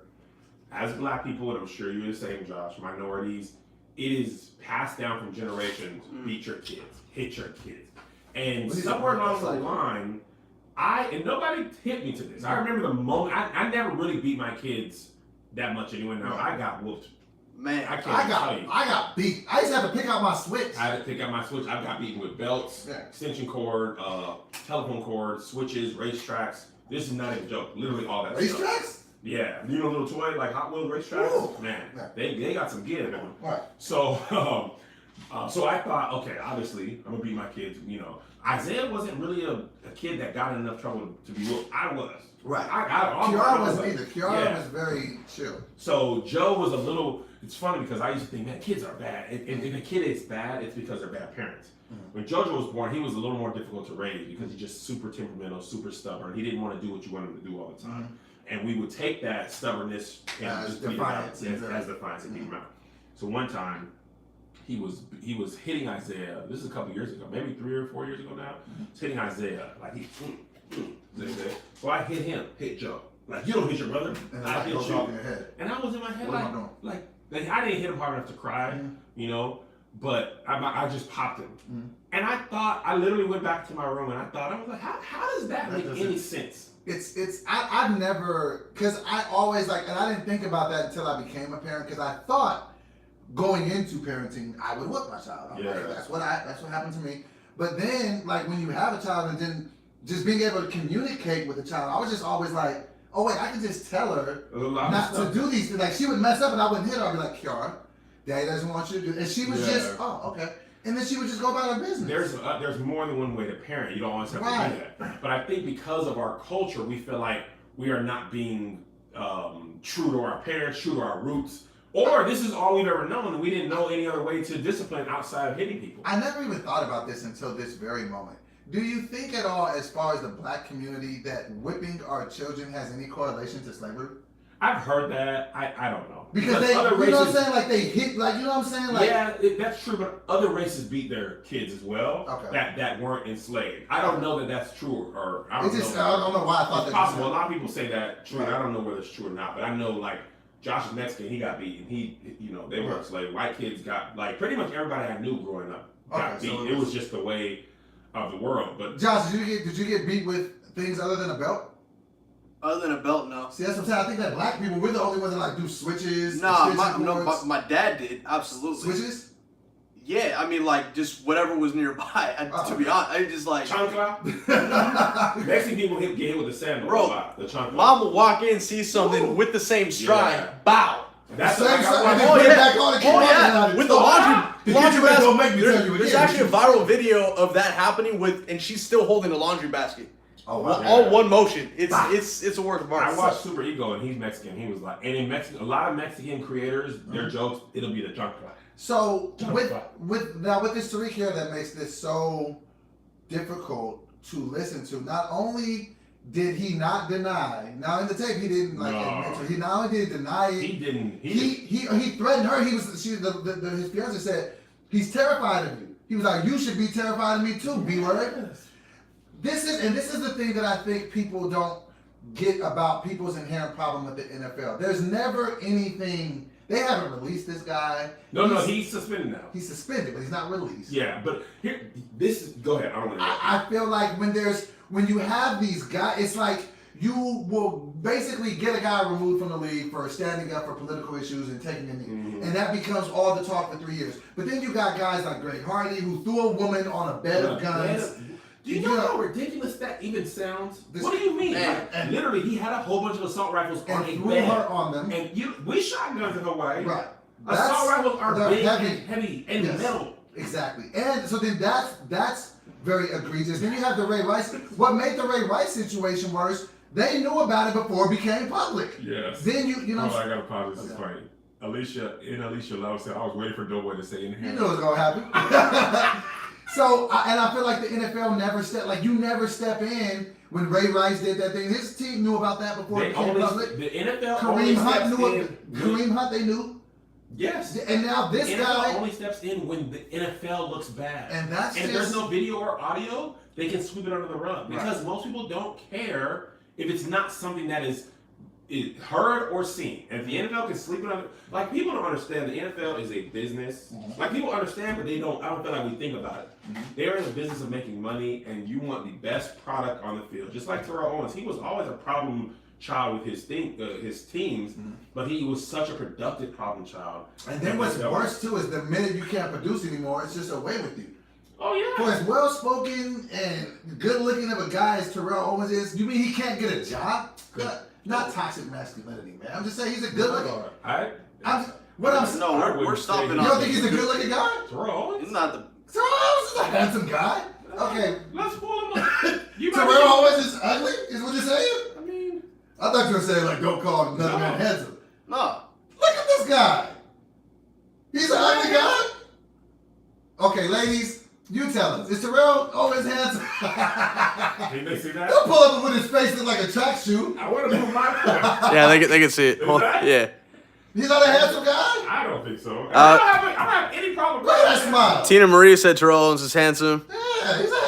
As black people, and I'm sure you're the same, Josh, minorities, it is passed down from generations. Beat your kids, hit your kids, and Well, he's somewhere a- along the like- line, and nobody hit me to this. I remember the moment I never really beat my kids that much anyway. Now I got whooped. Man, I can't I tell you. got beat. I used to have to pick out my switch. I had to pick out my switch. I got beaten with belts, Yeah. extension cord, telephone cord, switches, racetracks. This is not a joke. Literally all that stuff. Racetracks? Yeah, you know, little toy like Hot Wheels racetracks. Ooh. Man, Yeah. they got some gear in them. Right. So, so I thought, okay, obviously I'm gonna beat my kids. You know, Isaiah wasn't really a kid that got in enough trouble to be whooped. I was. Right. I Kiara was wasn't either. Kiara Yeah. was very chill. So Joe was a little. It's funny because I used to think, man, kids are bad. And if a kid is bad, it's because they're bad parents. When Jojo was born, he was a little more difficult to raise because he's just super temperamental, super stubborn. He didn't want to do what you wanted him to do all the time. And we would take that stubbornness and As just beat him out. defiance. As defiance and beat him out. So one time, he was hitting Isaiah. This is a couple years ago, maybe 3 or 4 years ago now. He's hitting Isaiah like he. So I hit Joe. Like, you don't hit your brother. And I hit you. Off your head. And I was in my head What am I doing? like I didn't hit him hard enough to cry, you know, but I just popped him. And I literally went back to my room and I was like, how does that make any sense? I've never, because I always like, and I didn't think about that until I became a parent, because I thought going into parenting, I would whoop my child. I'm like, that's what happened to me. But then, like, when you have a child and then just being able to communicate with the child, I was just always like, oh wait, I can just tell her not to do these things. Like, she would mess up and I wouldn't hit her. I'd be like, Kiara, Daddy doesn't want you to do it. And she was just, oh, okay. And then she would just go about her business. There's more than one way to parent. You don't always have to do that. But I think because of our culture, we feel like we are not being true to our parents, true to our roots. Or this is all we've ever known, and we didn't know any other way to discipline outside of hitting people. I never even thought about this until this very moment. Do you think at all, as far as the black community, that whipping our children has any correlation to slavery? I've heard that. I don't know. Because they, other you races, know what I'm saying? Like, they hit, like, you know what I'm saying? Like, yeah, that's true, but other races beat their kids as well that weren't enslaved. I don't know that that's true, or I don't know. I don't know why I thought it's that. Possible. A lot of people say that true. I don't know whether it's true or not, but I know, like, Josh is Mexican. He got beaten. They were enslaved. White kids got, like, pretty much everybody I knew growing up got beat. So it was just the way of the world. But Josh, did you get beat with things other than a belt? Other than a belt, no. See, that's what I'm saying. I think that black people, we're the only ones that like do switches. Nah, my dad did, absolutely. Switches? Yeah, I mean, like, just whatever was nearby. To be honest, I just like. Chancla? Mexican people get hit with the sandal a lot. The chancla. Mom will walk in, see something with the same stride, bow. That's same like stride. With the laundry basket. Don't make me tell you There's again. actually a viral video of that happening and she's still holding a laundry basket. Oh, wow. All one motion. It's a work of art. I watched Super Ego and he's Mexican. He was like, and in Mexico, a lot of Mexican creators, their jokes, it'll be the chancla. So with this Tariq here that makes this so difficult to listen to, not only did he not deny, now in the tape he didn't admit to, he not only did he deny it, he threatened her. His fiance said, he's terrified of you. He was like, you should be terrified of me too, B-word. This is the thing that I think people don't get about people's inherent problem with the NFL. There's never anything. They haven't released this guy. No, he's suspended now. He's suspended, but he's not released. Yeah, but go ahead. I don't want to. I feel like when you have these guys, it's like you will basically get a guy removed from the league for standing up for political issues and taking a knee, and that becomes all the talk for 3 years. But then you got guys like Greg Hardy who threw a woman on a bed of guns. Do you know how ridiculous that even sounds? What do you mean? And literally, he had a whole bunch of assault rifles on a threw bed. her on them. And we shot guns in Hawaii. Right. Assault rifles are big heavy. and heavy and metal. Exactly. And so then that's very egregious. Then you have the Ray Rice. What made the Ray Rice situation worse, they knew about it before it became public. Yes. Then you know. Oh, I gotta pause. This is funny. Alicia Love said, I was waiting for Doughboy to say in here. You knew it was gonna happen. So, and I feel like the NFL never you never step in when Ray Rice did that thing. His team knew about that before it became public. The NFL Kareem Hunt knew it. Kareem Hunt, they knew. Yes. And now this guy only steps in when the NFL looks bad. And if there's no video or audio, they can sweep it under the rug. Because most people don't care if it's not something that is heard or seen. And if the NFL can sleep it under, like, people don't understand the NFL is a business. Like, people understand, but I don't feel like we think about it. They're in the business of making money, and you want the best product on the field. Just like Terrell Owens, he was always a problem child with his teams, but he was such a productive problem child. And then what's worse too is the minute you can't produce anymore, it's just away with you. Oh yeah. For as well spoken and good looking of a guy as Terrell Owens is, you mean he can't get a job? Not toxic masculinity, man. I'm just saying he's a good looking. We're stopping on. You don't think he's a good looking guy? Terrell Owens? He's not the. Terrell Owens is a handsome guy. Okay. Let's pull him up. Terrell Owens is ugly? Is what you're saying? I mean, I thought you were saying like don't call another man handsome. No. Look at this guy. He's an ugly guy? Okay, ladies, you tell us. Is Terrell Owens handsome? Can they see that? He'll pull up with his face look like a track shoe. I want to move my point. Yeah, they can see it. Is that? Yeah. He's not a handsome guy? I don't think so. I don't have any problem with Look at that smile. Tina Marie said Terrell Owens is handsome. Yeah,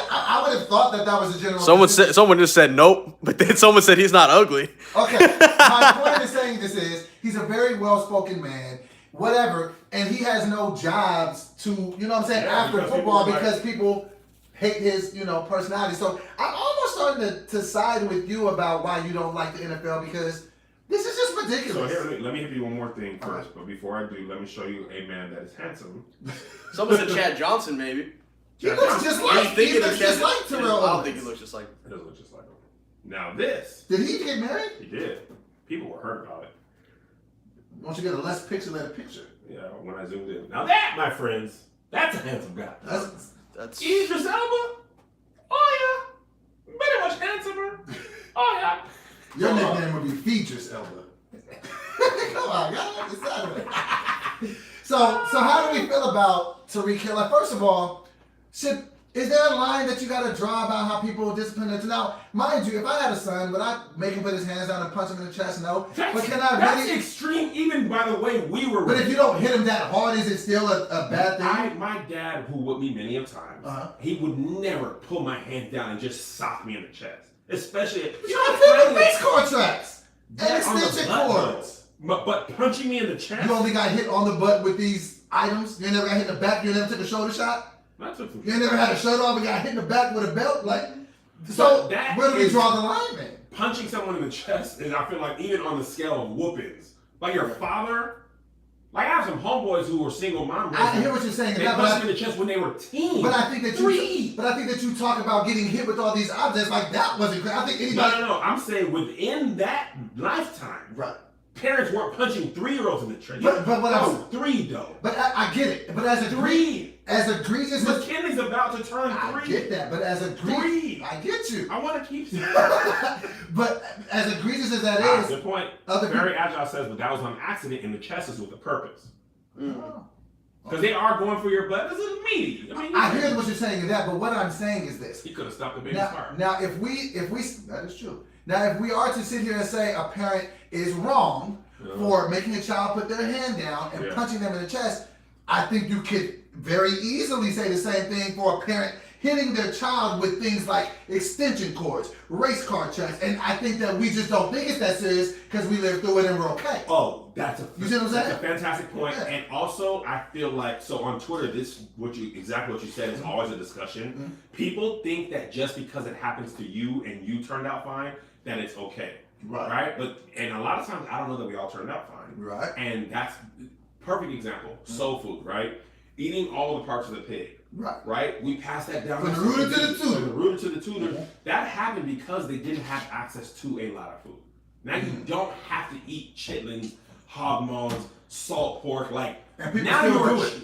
I would have thought that was a general. Someone just said nope, but then someone said he's not ugly. Okay, my point in saying this is he's a very well-spoken man, whatever, and he has no jobs to, you know what I'm saying, after football because people hate his, personality. So I'm almost starting to side with you about why you don't like the NFL because this is just ridiculous. So here, let me hit you one more thing first. But before I do, let me show you a man that is handsome. Someone said Chad Johnson, maybe. He looks just like Terrell Owens. I don't think he looks just like. It doesn't look just like him. Now this. Did he get married? He did. People were hurt about it. Once you get a less picture than a picture. Yeah, when I zoomed in. Now that, my friends, that's a handsome guy. That's Idris Elba? Oh yeah. Very much handsomer. Oh yeah. Your nickname would be Features Elba. Come on, y'all. It's Saturday. So how do we feel about Tyreek Hill? Like, first of all, is there a line that you got to draw about how people discipline it? Now, mind you, if I had a son, would I make him put his hands down and punch him in the chest? No. But can I That's really? extreme, even by the way we were. But if you don't hit him that hard, is it still a bad thing? My dad, who whipped me many of times, he would never pull my hand down and just sock me in the chest. Especially, race car tracks and extension cords. But punching me in the chest. You only got hit on the butt with these items. You never got hit in the back. You never took a shoulder shot. You never had a shirt off and got hit in the back with a belt. Like, so where do we draw the line, man? Punching someone in the chest is, I feel like, even on the scale of whoopings. Like your father. Like, I have some homeboys who were single mom. I hear what you're saying. They punched me in the chest when they were teens. But I think that you talk about getting hit with all these objects like that wasn't great. I think anybody. No. I'm saying within that lifetime, right? Parents weren't punching 3-year-olds in the chest. But what else? 3 though. But I get it. But as egregious as McKinley's about to turn 3. I get that. But as egregious, I get you. I want to keep saying. But as egregious as that is, good point. Very agile says, but that was on accident, and the chest is with a purpose. Because they are going for your blood. This is meaty. I hear what you're saying in that, but what I'm saying is this. He could have stopped the baby's heart. Now, if we, that is true. Now, if we are to sit here and say a parent is wrong for making a child put their hand down and punching them in the chest, I think you could very easily say the same thing for a parent hitting their child with things like extension cords, race car tracks, and I think that we just don't think it's that serious because we lived through it and we're okay. Oh, that's a fantastic point. Yeah. And also, I feel like, so on Twitter, exactly what you said is always a discussion. Mm-hmm. People think that just because it happens to you and you turned out fine, that it's okay. Right? And a lot of times, I don't know that we all turned out fine. Right. And that's perfect example. Soul food, right? Eating all the parts of the pig. Right? We passed that down. From the rooter to the tutor. From the rooter to the tutor. Mm-hmm. That happened because they didn't have access to a lot of food. Now you don't have to eat chitlins, hog maws, salt pork, like and now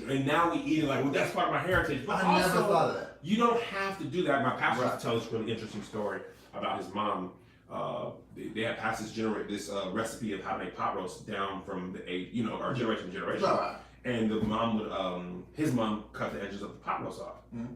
and now we eat it like, well, that's part of my heritage. But I never thought of that. You don't have to do that. My pastor used to tell this really interesting story about his mom. They had passed this recipe of how to make pot roast down from our generation to generation. Right. And the mom would, his mom cut the edges of the pot roast off. Mm-hmm.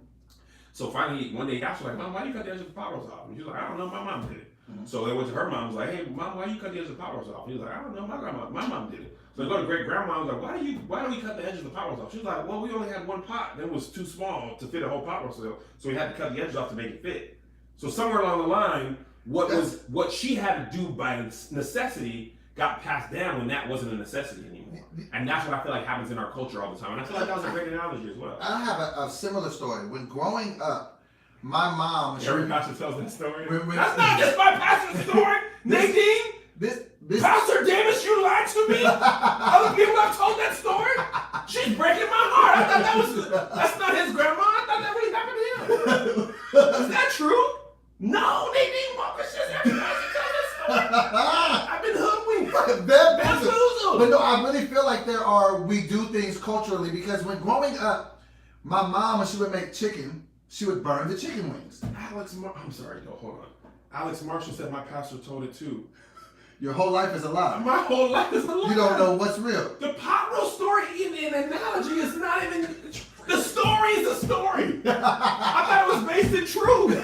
So finally, one day, he asked her, like, Mom, why do you cut the edges of the pot roast off? And she was like, I don't know, my mom did it. Mm-hmm. So they went to her mom, was like, hey, Mom, why you cut the edges of the pot roast off? He was like, I don't know, my mom did it. So they go to great grandma, was like, why do we cut the edges of the pot roast off? She was like, well, we only had one pot, and it was too small to fit a whole pot roast, so we had to cut the edges off to make it fit. So somewhere along the line, what she had to do by necessity got passed down when that wasn't a necessity anymore. And that's what I feel like happens in our culture all the time. And I feel like that was a great analogy as well. I have a similar story. When growing up, my mom... Every pastor tells that story. That's not just my pastor's story, Nadine! Pastor Davis, you lied to me? Other people have told that story? She's breaking my heart. I thought that's not his grandma. I thought that really happened to him. Is that true? No, Nadine Walker says every pastor tells that story. I've been hoodwinked. But no, I really feel like we do things culturally because when growing up, my mom, when she would make chicken, she would burn the chicken wings. I'm sorry, hold on. Alex Marshall said my pastor told it too. Your whole life is a lie. My whole life is a lie. You don't know what's real. The pot roast story in an analogy is not even... The story is a story. I thought it was based in truth.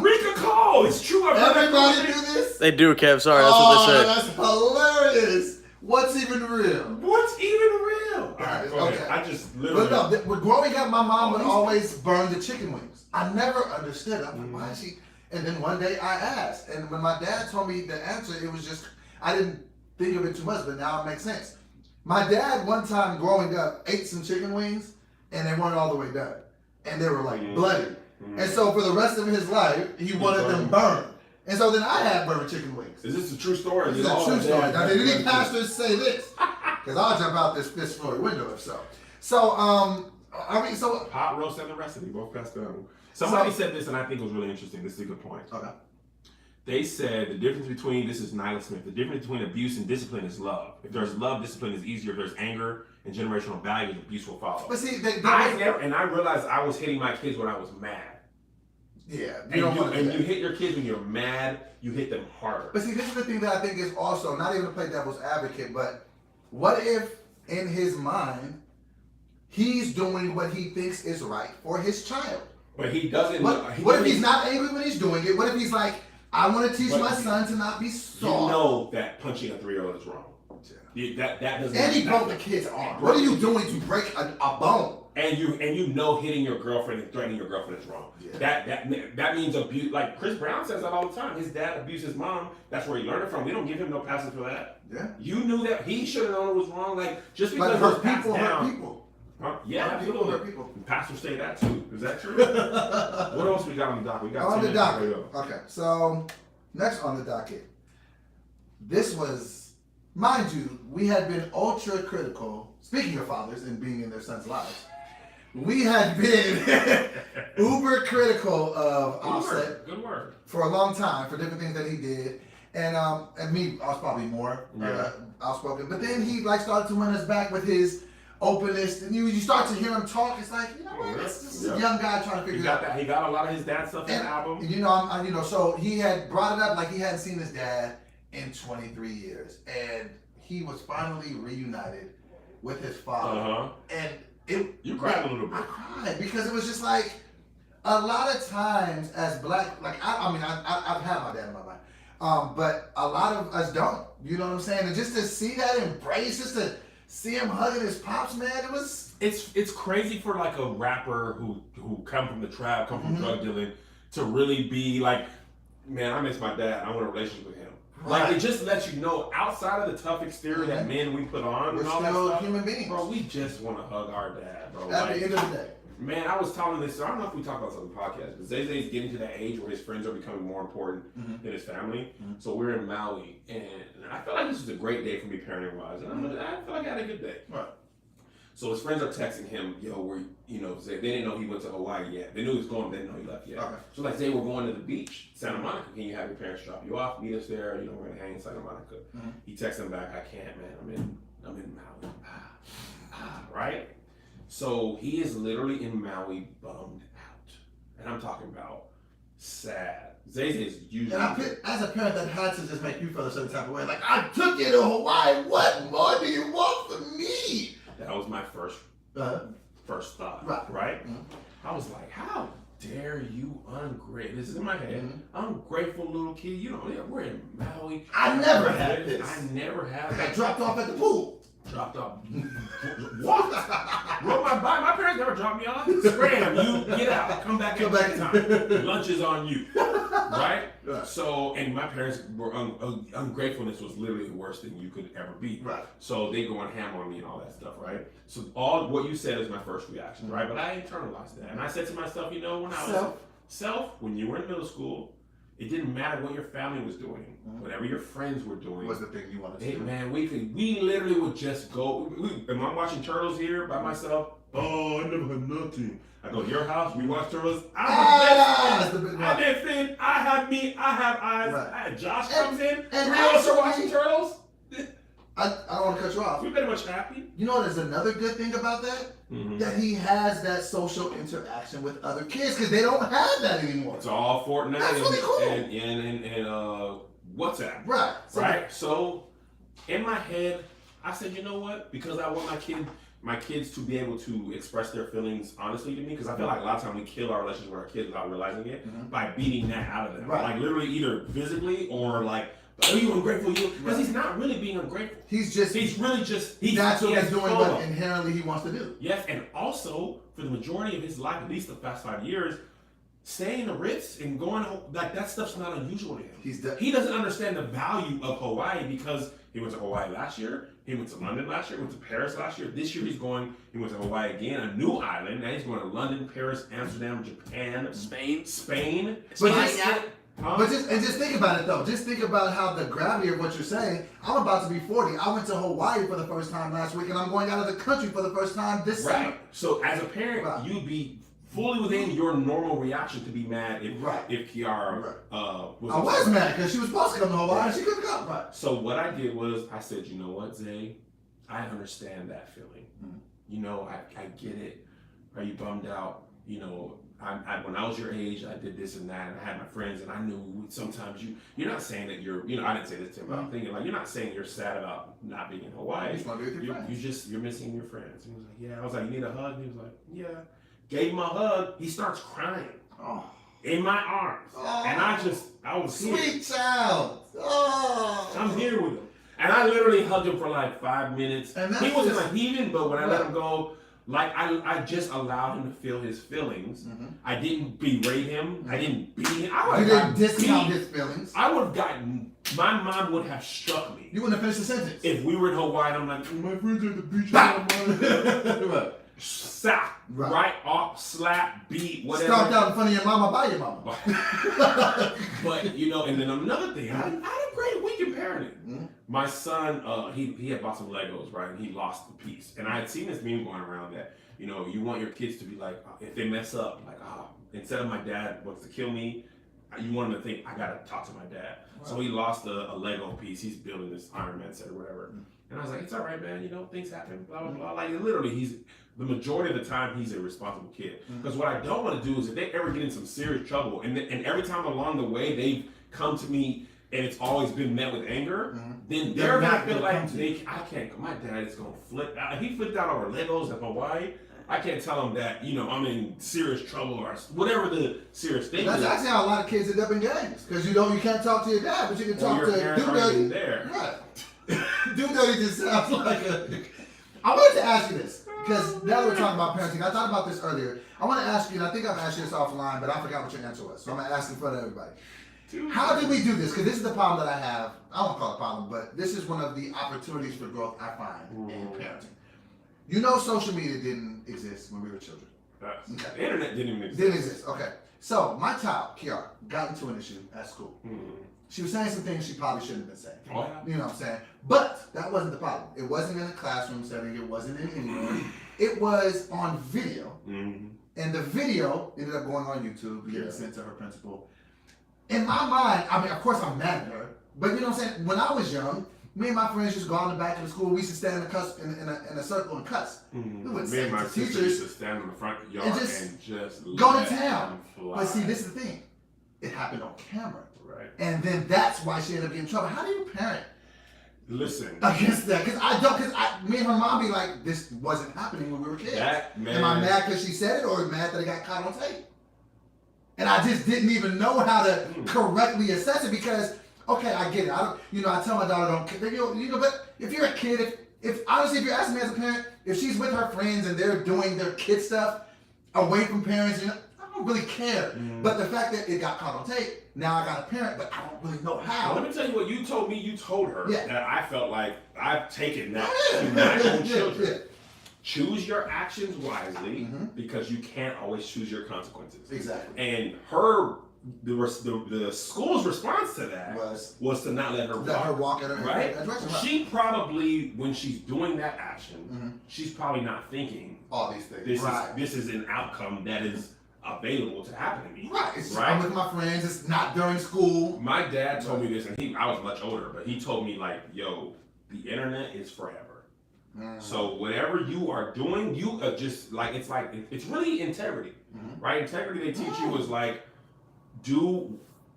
Rika Cole, it's true. Everybody do this? They do, Kev. Sorry, that's what they say. That's hilarious. what's even real? What's even real? All right, go Okay. ahead. I just literally. But no, growing up, my mom would always burn the chicken wings. I never understood. I'm like, why is she? And then one day I asked, and when my dad told me the answer, it was just, I didn't think of it too much, but now it makes sense. My dad, one time growing up, ate some chicken wings, and they weren't all the way done. And they were like bloody. And so for the rest of his life, he wanted them burned. And so then I had burned chicken wings. Is this a true story? This is a true story. Now, did any pastors say this? Because I'll jump out this fifth story window if so. So, Hot roast and the recipe, both passed down. Somebody said this, and I think it was really interesting. This is a good point. Okay. They said the difference between, this is Nyla Smith, the difference between abuse and discipline is love. If there's love, discipline is easier. If there's anger and generational values, abuse will follow. But see, I realized I was hitting my kids when I was mad. Yeah, you hit your kids when you're mad, you hit them harder. But see, this is the thing that I think is also, not even to play devil's advocate, but what if in his mind, he's doing what he thinks is right for his child? But he doesn't. What if he's not angry when he's doing it? What if he's like, I want to teach my son to not be soft? You know that punching a 3-year-old is wrong. Yeah. That doesn't. And he broke the kid's arm. What are you doing to break a bone? And you know hitting your girlfriend and threatening your girlfriend is wrong. Yeah. That means abuse. Like Chris Brown says that all the time. His dad abused his mom. That's where he learned it from. We don't give him no passes for that. Yeah. You knew that he should have known it was wrong. Like just because hurt people hurt people. Huh? Yeah, absolutely. Hurt people. Pastors say that too. Is that true? What else we got on the docket? We got on the docket. Okay, so next on the docket. This was, mind you, we had been ultra critical. Speaking of fathers and being in their sons' lives. We had been uber critical of Offset for a long time for different things that he did, and me, I was probably more outspoken. But then he started to win us back with his openness, and you start to hear him talk. It's like, you know what, this is a young guy trying to figure it out. He got a lot of his dad's stuff in the album. You know, so he had brought it up like he hadn't seen his dad in 23 years, and he was finally reunited with his father, and. You cried a little bit. I cried because it was just like a lot of times as black, I've had my dad in my life, but a lot of us don't. You know what I'm saying? And just to see that embrace, just to see him hugging his pops, man, it was. It's crazy for like a rapper who come from the trap, come from drug dealing, to really be like, man, I miss my dad. I want a relationship with him. Right. Like, it just lets you know, outside of the tough exterior that men we put on, we're and all still that stuff, human beings. Bro, we just want to hug our dad, bro. At the end of the day. Man, I was telling this, I don't know if we talk about this on the podcast, but Zay-Zay's getting to that age where his friends are becoming more important than his family. So we're in Maui, and I felt like this was a great day for me parenting-wise, and I feel like I had a good day. Right. So his friends are texting him, they didn't know he went to Hawaii yet. They knew he was going, but they didn't know he left yet. Okay. So like, we're going to the beach, Santa Monica. Can you have your parents drop you off, meet us there? We're gonna hang in Santa Monica. He texts him back, I can't, man. I'm in Maui. Right? So he is literally in Maui, bummed out, and I'm talking about sad. Zay is usually. And as a parent, that had to just make you feel a certain type of way. Like, I took you to Hawaii. What more do you want from me? That was my first thought, right? I was like, how dare you ungrateful? This is in my head. Ungrateful little kid. We're in Maui. I never had this. I never had I that. got dropped off at the pool. Dropped off. What? Rode my bike. My parents never dropped me off. Scram, you get out. Come back at time. Lunch is on you. Right? So, and my parents were ungratefulness was literally the worst thing you could ever be. Right. So they going ham on me and all that stuff, right? So all what you said is my first reaction, right? But I internalized that. And I said to myself, when I was when you were in middle school, it didn't matter what your family was doing. Whatever your friends were doing was the thing you wanted to do. Man, we literally would just go. Am I watching Turtles here by myself? Oh, I never had nothing. I go to your house, we watch Turtles. I did Finn, I have me, I have eyes. Right. Josh comes in, and we also watching Turtles. I don't want to cut you off. We're pretty much happy. You know, there's another good thing about that? That he has that social interaction with other kids, because they don't have that anymore. It's all Fortnite That's really cool. and WhatsApp. Right. Right? So, in my head, I said, you know what? Because I want my kids to be able to express their feelings honestly to me, because I feel like a lot of times we kill our relationship with our kids without realizing it by beating that out of them. Right. Like literally either physically or like Are you ungrateful? Because he's not really being ungrateful. He's really just. That's what he he's doing. FOMO. What inherently he wants to do. Yes, and also for the majority of his life, at least the past 5 years, staying in the Ritz and going like that stuff's not unusual to him. He doesn't understand the value of Hawaii because he went to Hawaii last year. He went to London last year. Went to Paris last year. This year he went to Hawaii again, a new island. Now he's going to London, Paris, Amsterdam, Japan, Spain. But just think about it though. Just think about how the gravity of what you're saying. I'm about to be 40. I went to Hawaii for the first time last week, and I'm going out of the country for the first time this summer. So as a parent, you'd be fully within your normal reaction to be mad if Kiara was. I was mad because she was supposed to come to Hawaii and she couldn't come. Right. So what I did was I said, you know what, Zay, I understand that feeling. You know, I get it. Are you bummed out? You know, when I was your age, I did this and that, and I had my friends, and I knew sometimes you're not saying that you're, you know, I didn't say this to him, but I'm thinking like you're not saying you're sad about not being in Hawaii. You're missing your friends. And he was like, yeah. I was like, you need a hug? And he was like, yeah. Gave him a hug. He starts crying in my arms, and I was sweet here. child. I'm here with him, and I literally hugged him for like 5 minutes. And he wasn't like heaving, but when I let him go. Like I just allowed him to feel his feelings. I didn't berate him. I didn't beat him. You didn't discount his feelings. I would have gotten. My mom would have struck me. You wouldn't have finished the sentence. If we were in Hawaii, and I'm like, my friends are at the beach. Slap, right off, slap, beat, whatever. Stomped out in front of your mama by your mama. But you know, and then another thing, I had a great week in parenting. My son, he had bought some Legos, right? And he lost the piece. And I had seen this meme going around that, you know, you want your kids to be like, if they mess up, like, instead of my dad wants to kill me, you want them to think, I gotta talk to my dad. Wow. So he lost a Lego piece. He's building this Iron Man set or whatever. And I was like, it's all right, man. You know, things happen, blah, blah, blah. Like, literally, the majority of the time, he's a responsible kid. Because what I don't want to do is if they ever get in some serious trouble, and every time along the way, they've come to me and it's always been met with anger, then they're going to feel like, I can't, my dad is going to flip out. He flipped out over Legos in Hawaii. I can't tell him that, you know, I'm in serious trouble or whatever the serious thing is. That's actually how a lot of kids end up in gangs. Because you can't talk to your dad, but you can talk to Dude there. Right. Dude just sounds like a... I wanted to ask you this, because now that we're talking about parenting, I thought about this earlier. I want to ask you, and I think I've asked you this offline, but I forgot what your answer was. So I'm going to ask in front of everybody. How did we do this? Because this is the problem that I have. I won't call it a problem, but this is one of the opportunities for growth I find in parenting. You know social media didn't exist when we were children. The internet didn't even exist. Didn't exist, okay. So my child, Kiara, got into an issue at school. She was saying some things she probably shouldn't have been saying. You know what I'm saying? But that wasn't the problem. It wasn't in a classroom setting. It wasn't in anywhere. It was on video. And the video ended up going on YouTube, getting sent to her principal. In my mind, I mean, of course I'm mad at her. But you know what I'm saying? When I was young, me and my friends used to go out in the back of the school. We used to stand in a circle and cuss. We wouldn't say it to teachers. Used to stand in the front yard and just go to town. But see, this is the thing. It happened on camera. Right. And then that's why she ended up getting in trouble. How do you parent? Listen. Against that. Because me and her mom be like, this wasn't happening when we were kids. Am I mad because she said it or mad that it got caught on tape? And I just didn't even know how to correctly assess it because, okay, I get it. I tell my daughter but if you're a kid, if honestly, if you're asking me as a parent, if she's with her friends and they're doing their kid stuff away from parents, I don't really care. But the fact that it got caught on tape, now I got a parent, but I don't really know how. Well, let me tell you what you told me. You told her that I felt like I've taken that to my own children. Choose your actions wisely because you can't always choose your consequences. Exactly. And the school's response to that was to not let her walk. At her right? She probably, when she's doing that action, she's probably not thinking all these things. This is an outcome that is available to happen to me. Right. I'm with my friends. It's not during school. My dad told me this, and I was much older, but he told me like, yo, the internet is forever. So whatever you are doing, you just like it's really integrity, right? Integrity they teach you is like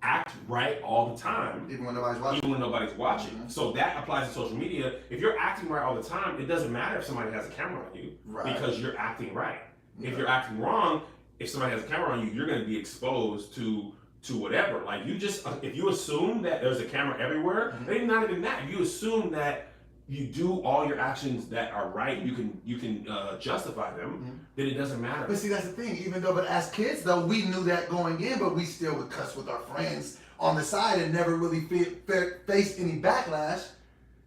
act right all the time, even when nobody's watching. So that applies to social media. If you're acting right all the time, it doesn't matter if somebody has a camera on you because you're acting right. If you're acting wrong, if somebody has a camera on you, you're going to be exposed to to whatever. Like you just, if you assume that there's a camera everywhere, maybe not even that. You assume that you do all your actions that are right, you can justify them, then it doesn't matter. But see, that's the thing. Even though, but as kids though, we knew that going in, but we still would cuss with our friends on the side and never really faced any backlash.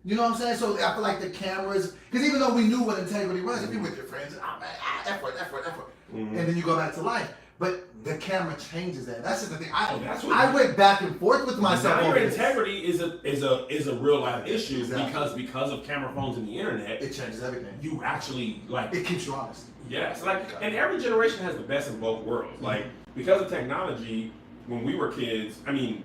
You know what I'm saying? So I feel like the cameras, because even though we knew what integrity was, if you're with your friends, effort. And then you go back to life. But the camera changes that. That's just the thing. I went back and forth with myself. Now your integrity is a real life issue Exactly. because of camera phones and the internet. It changes everything. You actually like It keeps you honest. yes, like and every generation has the best of both worlds. Like because of technology, when we were kids, I mean,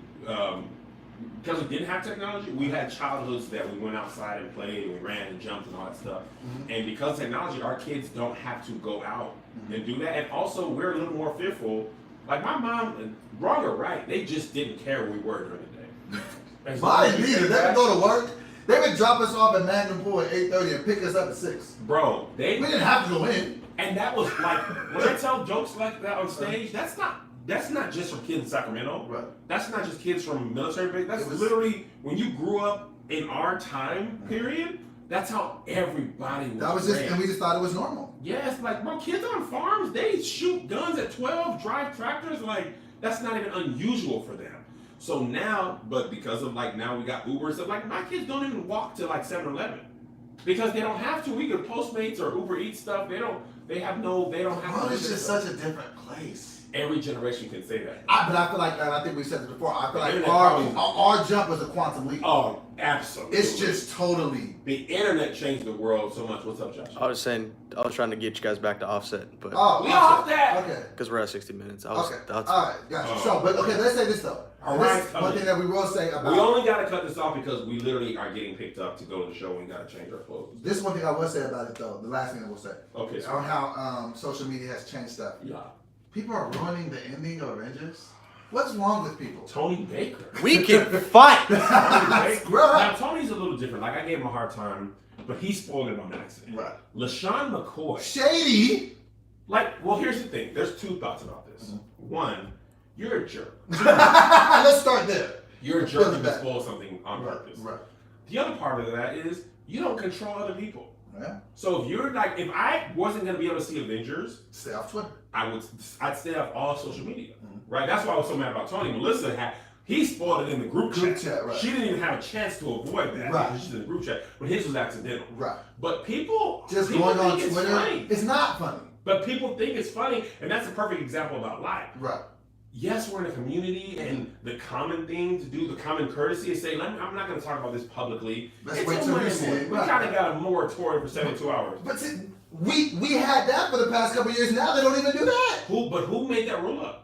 because we didn't have technology, we had childhoods that we went outside and played and we ran and jumped and all that stuff. And because of technology, our kids don't have to go out and do that. And also, we're a little more fearful. Like my mom, wrong or right, they just didn't care where we were during the day. Mine neither. They would go to work. They would drop us off at Magnum Pool at 8:30 and pick us up at 6. Bro, We didn't have to go in. and that was like when I tell jokes like that on stage, that's not just from kids in Sacramento. Right. That's not just kids from military base. That's It was- literally when you grew up in our time period. That's how everybody was. That was just, raised. and we just thought it was normal. Yes, like bro, kids on farms, they shoot guns at 12, drive tractors, like that's not even unusual for them. So now, but because of like now we got Uber and stuff, like my kids don't even walk to like 7-Eleven. Because they don't have to. We could Postmates or Uber Eats stuff. They don't have Well, to. it's just such a different place. Every generation can say that. But I feel like, and I think we said it before, I feel like Internet our jump was a quantum leap. Oh, absolutely. It's just totally. the internet changed the world so much. What's up, Josh? I was trying to get you guys back to offset, but Oh, We off that. Okay. because we're at 60 minutes. Okay. All right. Gotcha. So, but okay, let's say this though. All This- right, one thing that we will say about We only got to cut this off because we literally are getting picked up to go to the show and we got to change our clothes. this one thing I will say about it though. The last thing I will say Okay, so on how social media has changed stuff. yeah. People are ruining the ending of Avengers. What's wrong with people? Tony Baker. we can fight. Grow Now up. Tony's a little different. Like I gave him a hard time, but he spoiled it on accident. Right. LaShawn McCoy. Shady. Like, well, here's the thing. There's two thoughts about this. One, you're a jerk. Let's start there. You're a jerk if you spoil something on purpose. Right. The other part of that is you don't control other people. Yeah. So if you're like, if I wasn't gonna be able to see Avengers, Stay off Twitter. I'd stay off all social media, right? That's why I was so mad about Tony. Melissa he spoiled it in the group chat. Right. She didn't even have a chance to avoid that Right. because she's in the group chat. But his was accidental. Right. But people Just people going on think it's Twitter. funny. It's not funny. But people think it's funny, and that's a perfect example about life. Right. Yes, we're in a community, and the common thing to do, the common courtesy is say, I'm not going to talk about this publicly. Let's It's wait a till we Wednesday. see it. We Right. kind of got a moratorium for 72 hours. But see, we had that for the past couple of years. Now they don't even do that. Who made that rule up?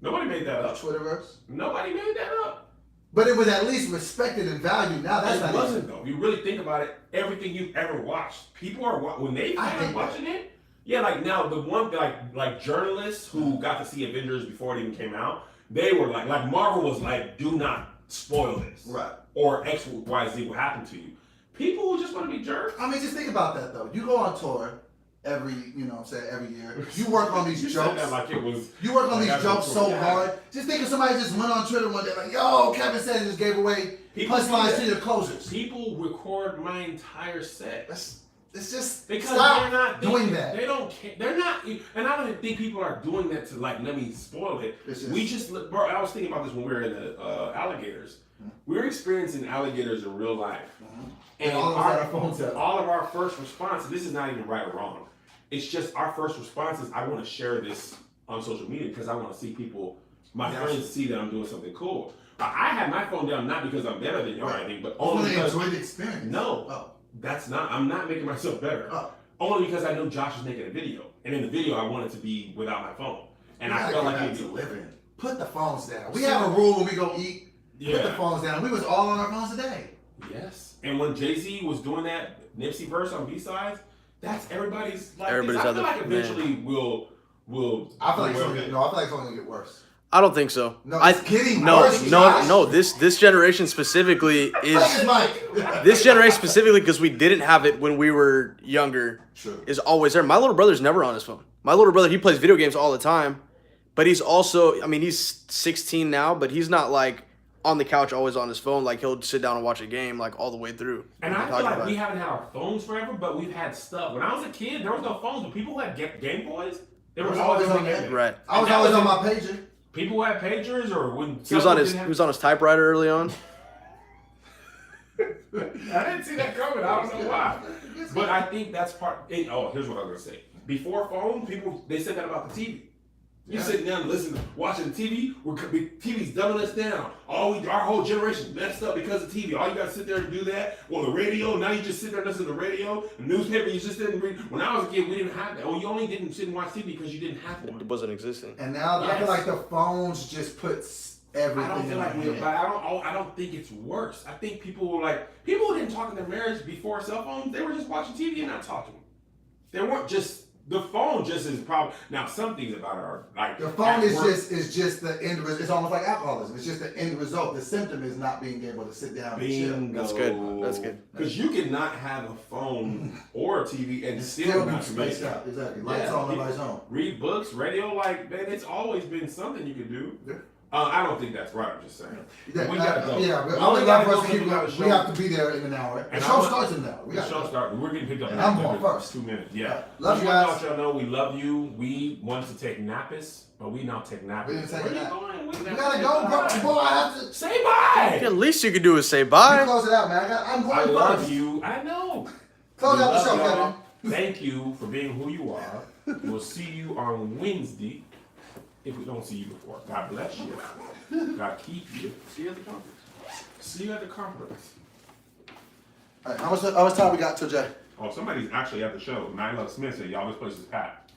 Nobody made that up. Twitterverse. Nobody made that up. But it was at least respected and valued. Now that's It not wasn't though. You really think about it. Everything you've ever watched, people are when they I started hate watching it. Yeah, like now the one like journalists who got to see Avengers before it even came out, they were like Marvel was like, do not spoil this, Right. or X, Y, Z will happen to you. People who just want to be jerks. I mean, just think about that though. You go on tour every year. You work on these You said jokes. that like it was. You work on like these I jokes was so yeah. hard. Just think if somebody just went on Twitter one day like, yo, Kevin said just gave away People do punchlines that. to your closers. People record my entire set. It's just Because stop they're not doing that. They don't care. They're not, and I don't even think people are doing that to like let me spoil it. It's just- We just, bro. I was thinking about this when we were in the alligators. We were experiencing alligators in real life, and all of us had our phones out. all of our first response. This is not even right or wrong. It's just our first response is I want to share this on social media because I want to see people, my Yes. friends, see that I'm doing something cool. I had my phone down not because I'm better than you or Right. anything, but I want only to because enjoy the experience. No. Oh. I'm not making myself better. Oh. Only because I know Josh was making a video. And in the video, I wanted to be without my phone. And I felt like to it living. Put the phones down. We have a rule when we go eat. Put the phones down. We was all on our phones today. Yes. And when Jay-Z was doing that Nipsey verse on B-sides, that's everybody's like Everybody's this. I other- feel like eventually we'll I feel like will- it's gonna get worse. I don't think so. No, it's getting no, worse, no, Josh. no. This generation specifically is Mike. this generation specifically because we didn't have it when we were younger. True. Is always there. My little brother's never on his phone. My little brother, he plays video games all the time, But he's also, I mean, he's 16 now, but he's not like on the couch always on his phone. Like he'll sit down and watch a game like all the way through. And I feel like we haven't had our phones forever, but we've had stuff. When I was a kid, there was no phones, but people who had Game Boys, they were always on Game Boy. Right. I was always on my pager. People who had pagers, or when he was on his typewriter early on. I didn't see that coming. I don't know why. But I think that's part. Here's what I was gonna say. Before phone, they said that about the TV. You sitting down and listening, watching the TV. TV's dumbing us down. Our whole generation messed up because of TV. All you gotta sit there and do that. Well, the radio. Now you just sit there and listen to the radio. The newspaper. You just didn't read. When I was a kid, we didn't have that. Oh, you only didn't sit and watch TV because you didn't have one. It wasn't existing. And now I feel like the phones just puts everything. I don't feel like I don't think it's worse. I think people who didn't talk in their marriage before cell phones. They were just watching TV and not talking. They weren't just. The phone just is probably now. Some things about it are like the phone is just the end result. It's almost like alcoholism. It's just the end result. The symptom is not being able to sit down and chill. That's good. That's good. Because you cannot have a phone or a TV and still be not spaced out. Exactly. Lights on, lights on. Read books, radio. Like man, it's always been something you can do. Yeah. I don't think that's right. I'm just saying. Yeah, we gotta go. Yeah, I would love for us to keep going. We have to be there in an hour. The show starts in an hour. The show starts. We're getting picked up. And I'm going first. 2 minutes. Yeah. Love you guys. Y'all know we love you. We wanted to take nappis, but we now take nappis. We didn't take a nap. We gotta go, bro. Boy, I have to say bye. At least you could do is say bye. Close it out, man. I'm going first. I love you. I know. Close out the show, Kevin. Thank you for being who you are. We'll see you on Wednesday. If we don't see you before, God bless you. God keep you. See you at the conference. See you at the conference. All right, how much time we got till Jay? Oh, somebody's actually at the show. Nyla Smith said, y'all, this place is packed.